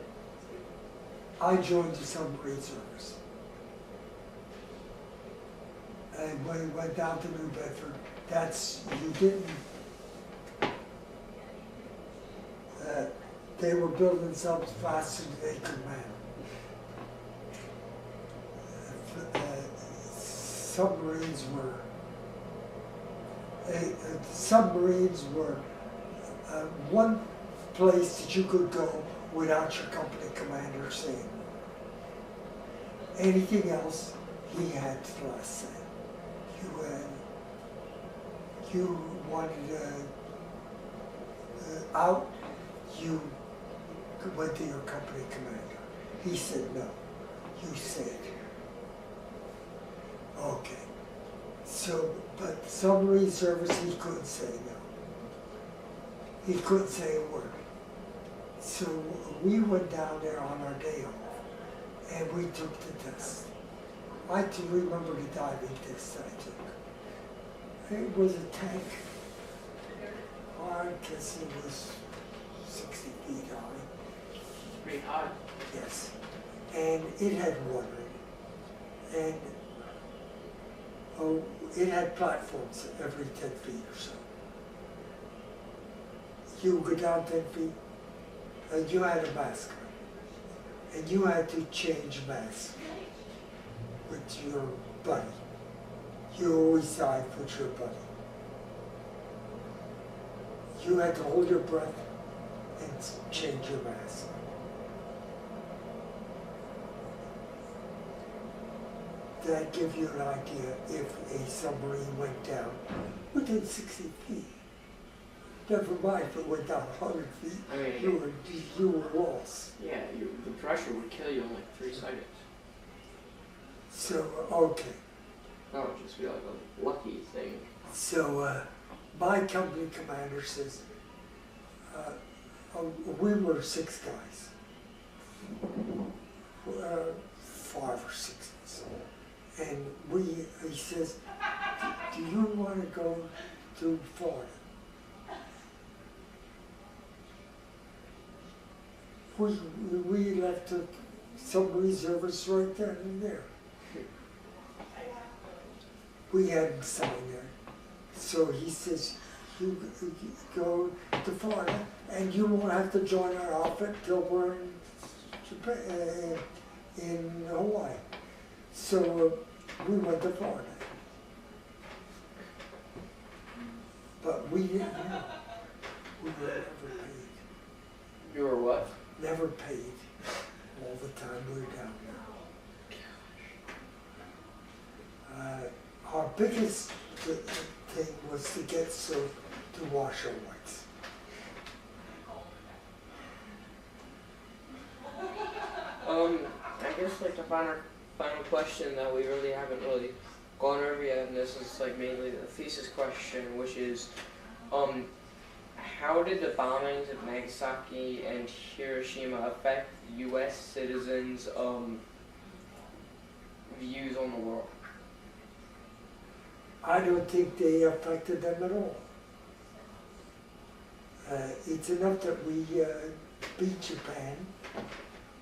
I joined the submarine service. And when we went down to New Bedford, you didn't, they were building subs faster than they could man. Submarines were one place that you could go without your company commander saying. Anything else, he had the last say. You wanted out, you went to your company commander. He said no. You said. Okay. So, but submarine service, he couldn't say no. He couldn't say a word. So we went down there on our day off, and we took the test. I can remember the diving test I took. It was a tank. I guess it was 60 feet high. Pretty high. Yes. And it had water in it. And it had platforms every 10 feet or so. You would go down 10 feet, and you had a mask on. And you had to change mask with your buddy. You always dive with your buddy. You had to hold your breath and change your mask. That gives you an idea if a submarine went down within 60 feet. Never mind if it went down 100 feet, I mean, you were lost. yeah, the pressure would kill you in like 3 seconds. So, okay. That would just be like a lucky thing. So, my company commander says, we were 6 guys. 5 or 6 of us. And he says, do you want to go to Florida? We left some reservists right then and there. We hadn't signed there. So he says, you go to Florida and you won't have to join our outfit till we're in Japan, in Hawaii. So we went to Florida. But we didn't know. We were never paid. You were what? Never paid all the time we were down there. Our biggest thing was to get soap to wash our whites. I guess like the final question that we really haven't really gone over yet, and this is like mainly the thesis question, which is, how did the bombings of Nagasaki and Hiroshima affect U.S. citizens' views on the world? I don't think they affected them at all. It's enough that we beat Japan.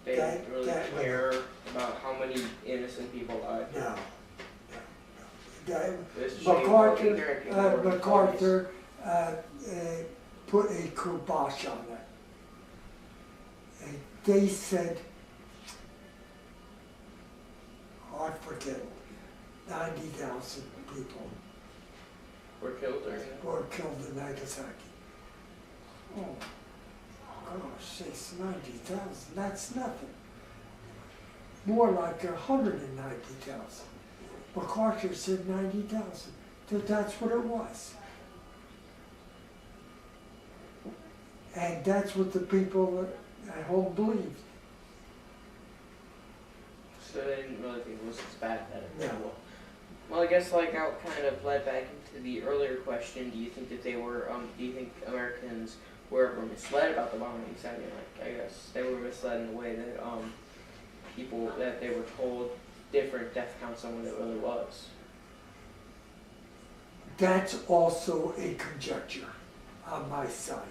They didn't really care about how many innocent people died. No. This shame MacArthur put a kibosh on it. And they said, I forget, 90,000 people were killed during that. were killed in Nagasaki. Oh, gosh, it's 90,000, that's nothing. More like 190,000. MacArthur said 90,000, that's what it was. And that's what the people at home believed. So they didn't really think it was as bad that it No. was. Well, I guess like I kind of led back into the earlier question. Do you think that they were? Do you think Americans were misled about the bombings? I mean, like I guess they were misled in the way that people that they were told different death counts than what it really was. That's also a conjecture on my side.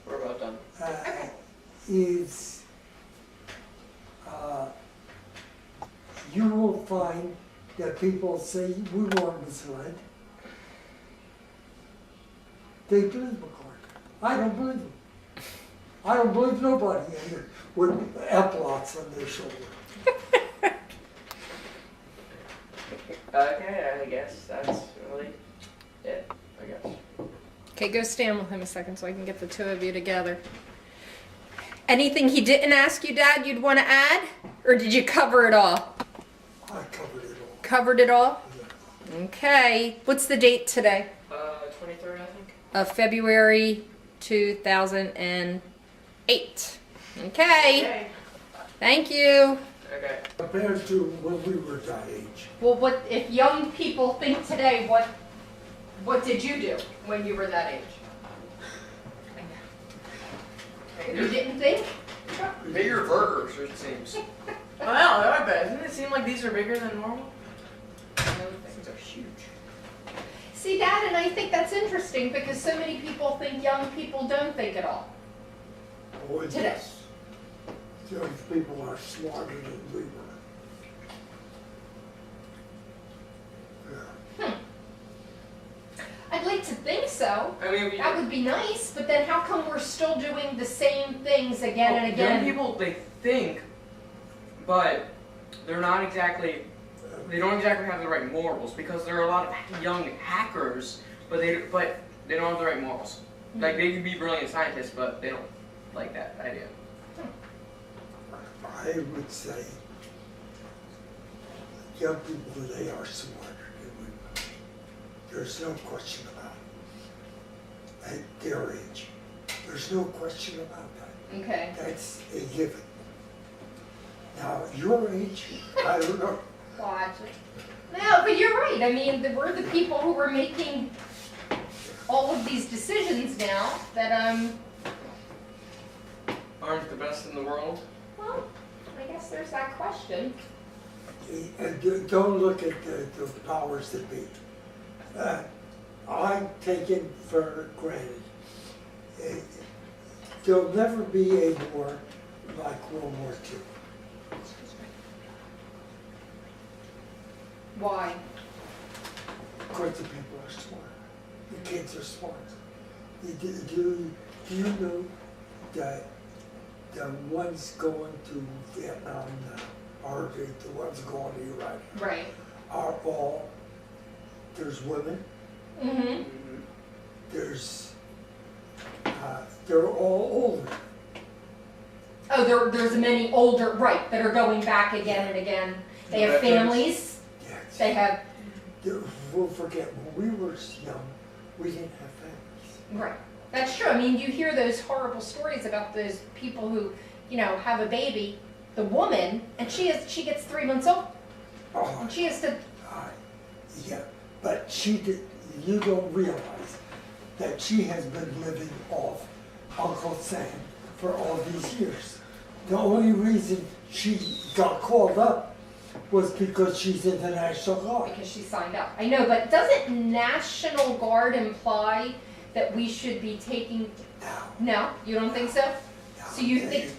We're about done. Is you will find that people say we weren't misled. They believe MacArthur. I don't believe them. I don't believe nobody in here with epaulets on their shoulder. Okay, I guess that's really it. I guess. Okay, go stand with him a second so I can get the 2 of you together. Anything he didn't ask you, Dad, you'd want to add? Or did you cover it all? I covered it all. Covered it all? Yeah. Okay. What's the date today? 23rd, I think. Of February 2008. Okay. Thank you. Okay. Compared to when we were that age. Well, what if young people think today? What did you do when you were that age? You didn't think? Bigger burgers, it seems. Well, I bet. Doesn't it seem like these are bigger than normal? Those things are huge. See, Dad, and I think that's interesting because so many people think young people don't think at all. Oh, Today. yes. Young people are smarter than we were. Yeah. I'd like to think so. I mean, That would be nice, but then how come we're still doing the same things again and again? young people, they think, but they're not exactly. They don't exactly have the right morals because there are a lot of young hackers, but they don't have the right morals. Like they could be brilliant scientists, but they don't like that idea. I would say young people today are smarter than we were. There's no question about it. At their age, there's no question about that. Okay. That's a given. Now, your age, I don't know. Watch it. No, but you're right. I mean, we're the people who are making all of these decisions now that, Aren't the best in the world? well, I guess there's that question. Don't look at the powers that be. I'm taken for granted. There'll never be a war like World War II. Why? Because the people are smart. The kids are smart. Do you know that the ones going to Vietnam now, or the ones going to Iraq, Right. are all, there's women, Mm-hmm. there's, they're all older. Oh, there's many older, right, that are going back again and again. They have families. Yes. They have, We'll forget, when we were young, we didn't have families. right. That's true. I mean, you hear those horrible stories about those people who, you know, have a baby, the woman, and she gets 3 months old. Oh, And she has to, yeah, but you don't realize that she has been living off Uncle Sam for all these years. The only reason she got called up was because she's in the National Guard. because she signed up. I know, but doesn't National Guard imply that we should be taking, Now, no, you don't think so? now, So you think,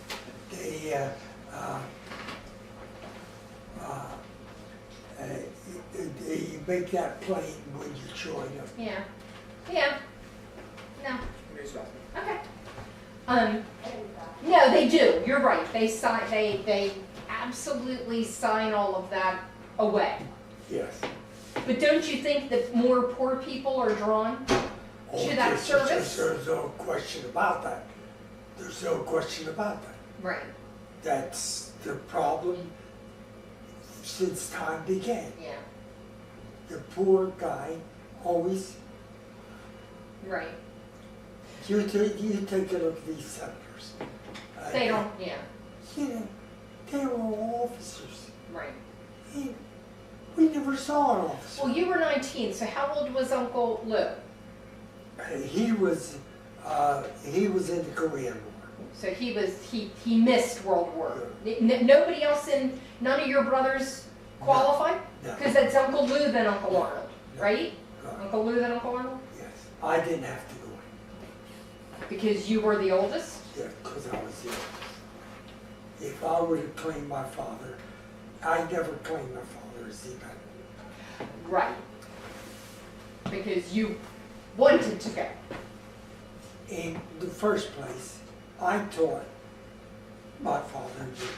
they you make that plain when you join them. yeah, yeah, no, okay. No, they do, you're right, they absolutely sign all of that away. Yes. But don't you think that more poor people are drawn Oh, to that service? There's no question about that. There's no question about that. Right, That's the problem since time began. yeah, The poor guy always, right. you take a look at these senators. They don't, yeah, You know, they were all officers. right. And we never saw an officer. Well, you were 19, so how old was Uncle Lou? He was in the Korean War. So he missed World War. Nobody else none of your brothers qualified? No. Because that's Uncle Lou then Uncle Arnold, No. right? No. Uncle Lou then Uncle Arnold? Yes, I didn't have to go in. Because you were the oldest? Yeah, because I was the oldest. If I were to claim my father, I never claimed my father as the independent. Right. Because you wanted to go. In the first place, I taught my father that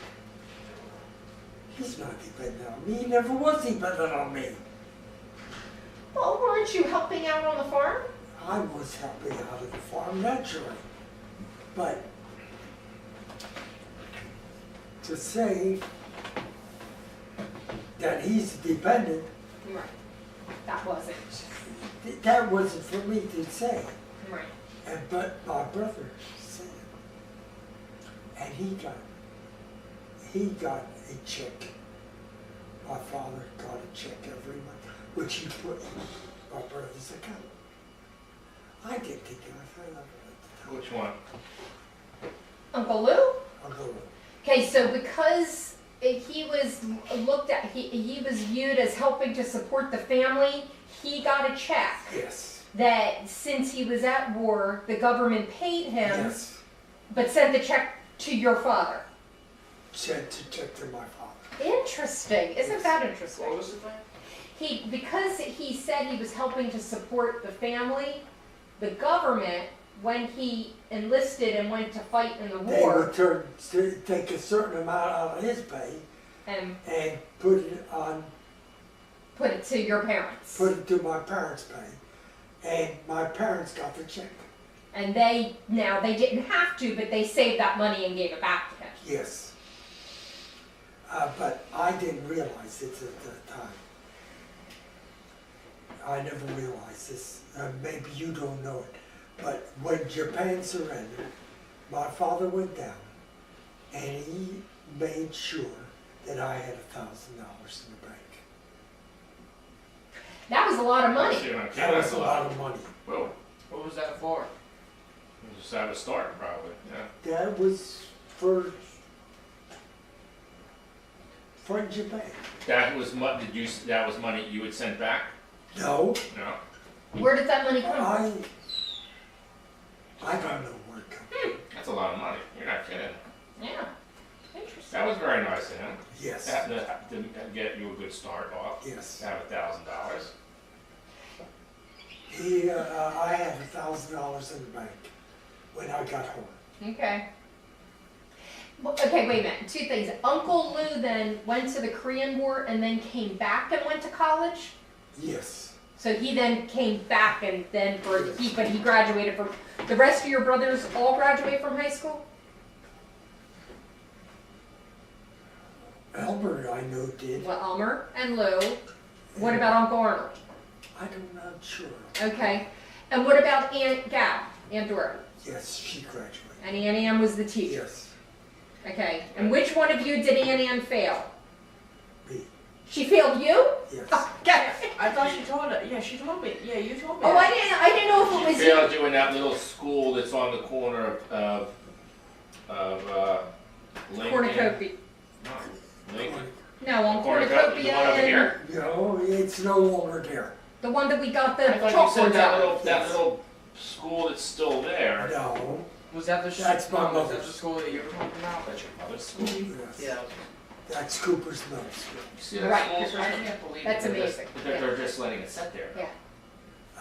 he's not dependent on me. He never was dependent on me. Well, weren't you helping out on the farm? I was helping out at the farm naturally. But to say that he's dependent, Right. That wasn't. that wasn't for me to say. Right. But my brother said it. And he got a check. My father got a check every month, which he put in my brother's account. I didn't think anything of it at the time. Which one? Uncle Lou? I'll go with Okay, so because he was looked at, he was viewed as helping to support the family, he got a check yes. that since he was at war, the government paid him, Yes. but sent the check to your father. Sent to check to my father. Interesting. Isn't that interesting? What was the thing? Because he said he was helping to support the family, the government, when he enlisted and went to fight in the They war, would take a certain amount out of his pay and and put it on, put it to your parents. put it to my parents' pay. And my parents got the check. And they didn't have to, but they saved that money and gave it back to him. Yes. But I didn't realize it at the time. I never realized this, maybe you don't know it, but when Japan surrendered, my father went down and he made sure that I had $1,000 in the bank. That was a lot of money. That was a lot of money. Well, What was that for? just have a start, probably, yeah. That was for Japan. That was that was money you had sent back? No, No? Where did that money come from? I don't know where it comes from. That's a lot of money. You're not kidding. Yeah. Interesting. That was very nice of him. Yes, To get you a good start off. yes. To have $1,000. I had $1,000 in the bank when I got home. Okay. Well, okay, wait a minute. Two things. Uncle Lou then went to the Korean War and then came back and went to college? Yes, So he then came back and then but he graduated from, the rest of your brothers all graduate from high school? Albert I know did. Well, Elmer and Lou. What about Uncle Arnold? I'm not sure. Okay. And what about Aunt Gab, Aunt Dora? Yes, she graduated. And Aunt Ann was the teacher? Yes, Okay. And which one of you did Aunt Ann fail? me, She failed you? yes. Okay. I thought she told it. Yeah, she told me. Yeah, you told me. Oh, that. I didn't know if it was you. Failed you in that little school that's on the corner of Lincoln. Cornucopia. No, Lincoln. No, on Cornucopia, Cornucopia. the one over and here? No, it's no longer there. The one that we got the I thought you said chalkboards that out. little school that's still there. No, Was that the That's my was that mother's. the school that you were talking about? That's your mother's school. You yes. Yeah. That's Cooper's Mills. see that Right. school? I can't believe That's they're just- amazing. They're just letting it sit there.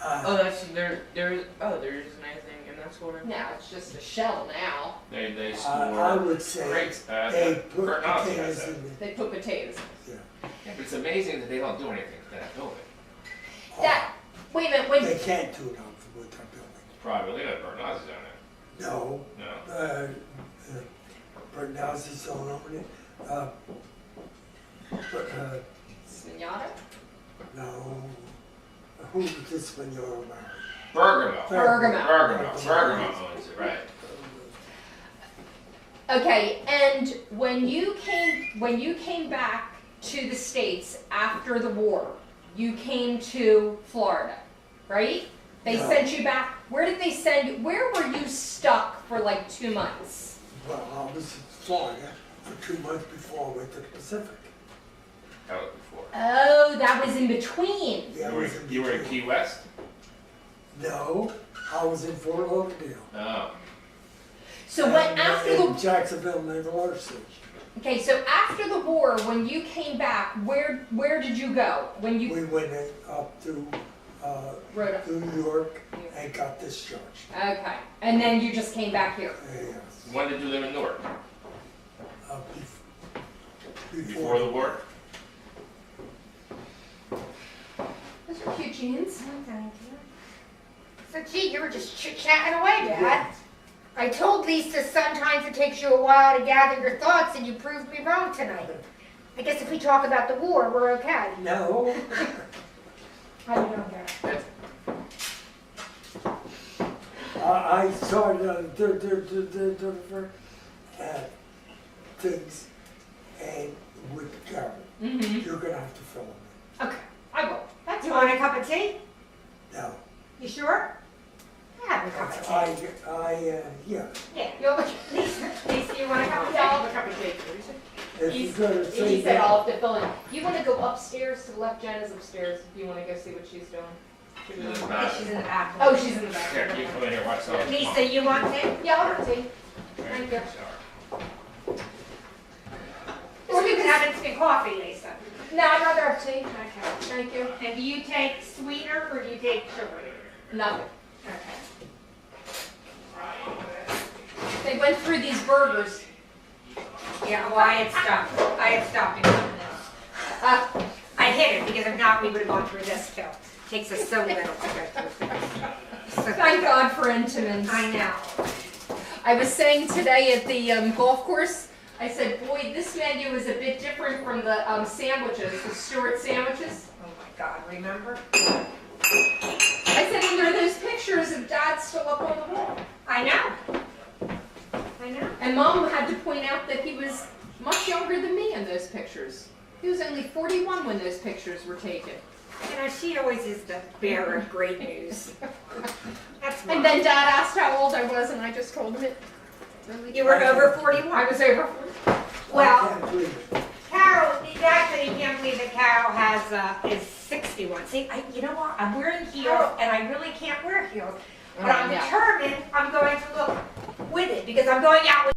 Oh, that's there isn't anything in that school now. No, it's just a shell now. They I store would say great. they put Bert Nazi has potatoes that. in the, They put potatoes. Yeah, but it's amazing that they don't do anything to that building. That, wait a minute, wait. They can't do it with that building. Probably got Bert Nazi down No, there. No. Bernazzi's don't own it. Mignata? No, who did this one you're married? Bergamo. Bergamo. Bergamo owns it, right? Okay, and when you came back to the States after the war, you came to Florida, right? They No. sent you back. Where did they send you? Where were you stuck for like 2 months? Well, I was in Florida for 2 months before I went to the Pacific. That was before. Oh, that was in between. Yeah, I was in You were in between. Key West? No, I was in Fort Lauderdale. Oh. So when And, after in the Jacksonville Naval Air Station. okay, so after the war, when you came back, where did you go? When you We went up to Rhode Island. New York and got discharged. Okay, and then you just came back here. Yes. When did you live in Newark? Before the war? Those are cute jeans. Thank you. So gee, you were just chit-chatting away, Dad. I told Lisa sometimes it takes you a while to gather your thoughts, and you proved me wrong tonight. I guess if we talk about the war, we're okay. No, How do you know that? I started things and with Carol. Mm-hmm. You're gonna have to fill them Okay, I will. That's Do you fine. want a cup of tea? in. No, You sure? Have a cup of tea. yeah. Yeah. You'll, Lisa, you want a cup of tea? Yeah, I'll have a cup of cake. If He's- you're gonna he say said that, I'll have to fill in. You want to go upstairs to the left? Jen is upstairs. If you want to go see what she's doing. She's in the back. She's in the back. Oh, she's in the back. Here, you come in here, watch that. Lisa, you want tea? Yeah, I'll have tea. Thank you. Or you can have instant coffee, Lisa. No, I'd rather have tea. Okay. Thank you. And do you take sweetener or do you take sugar? Nothing. Okay. They went through these burgers. Yeah, well, I had stopped in on this. I hid it because if not, we would have gone through this too. Takes us so little to get through. Thank God for Entenmann's. I know. I was saying today at the golf course, I said, boy, this menu is a bit different from the sandwiches, the Stewart sandwiches. Oh my God, remember? I said, and there are those pictures of Dad still up on the wall. I know. I know. And Mom had to point out that he was much younger than me in those pictures. He was only 41 when those pictures were taken. You know, she always is the bearer of great news. That's And then Dad asked how old I was, and I just told him it. Really you were over 41. I was over. Well, I can't believe it. Carol, actually, you can't believe that Carol is 61. See, you know what? I'm wearing heels, and I really can't wear heels. But I'm Yeah. determined I'm going to look with it because I'm going out with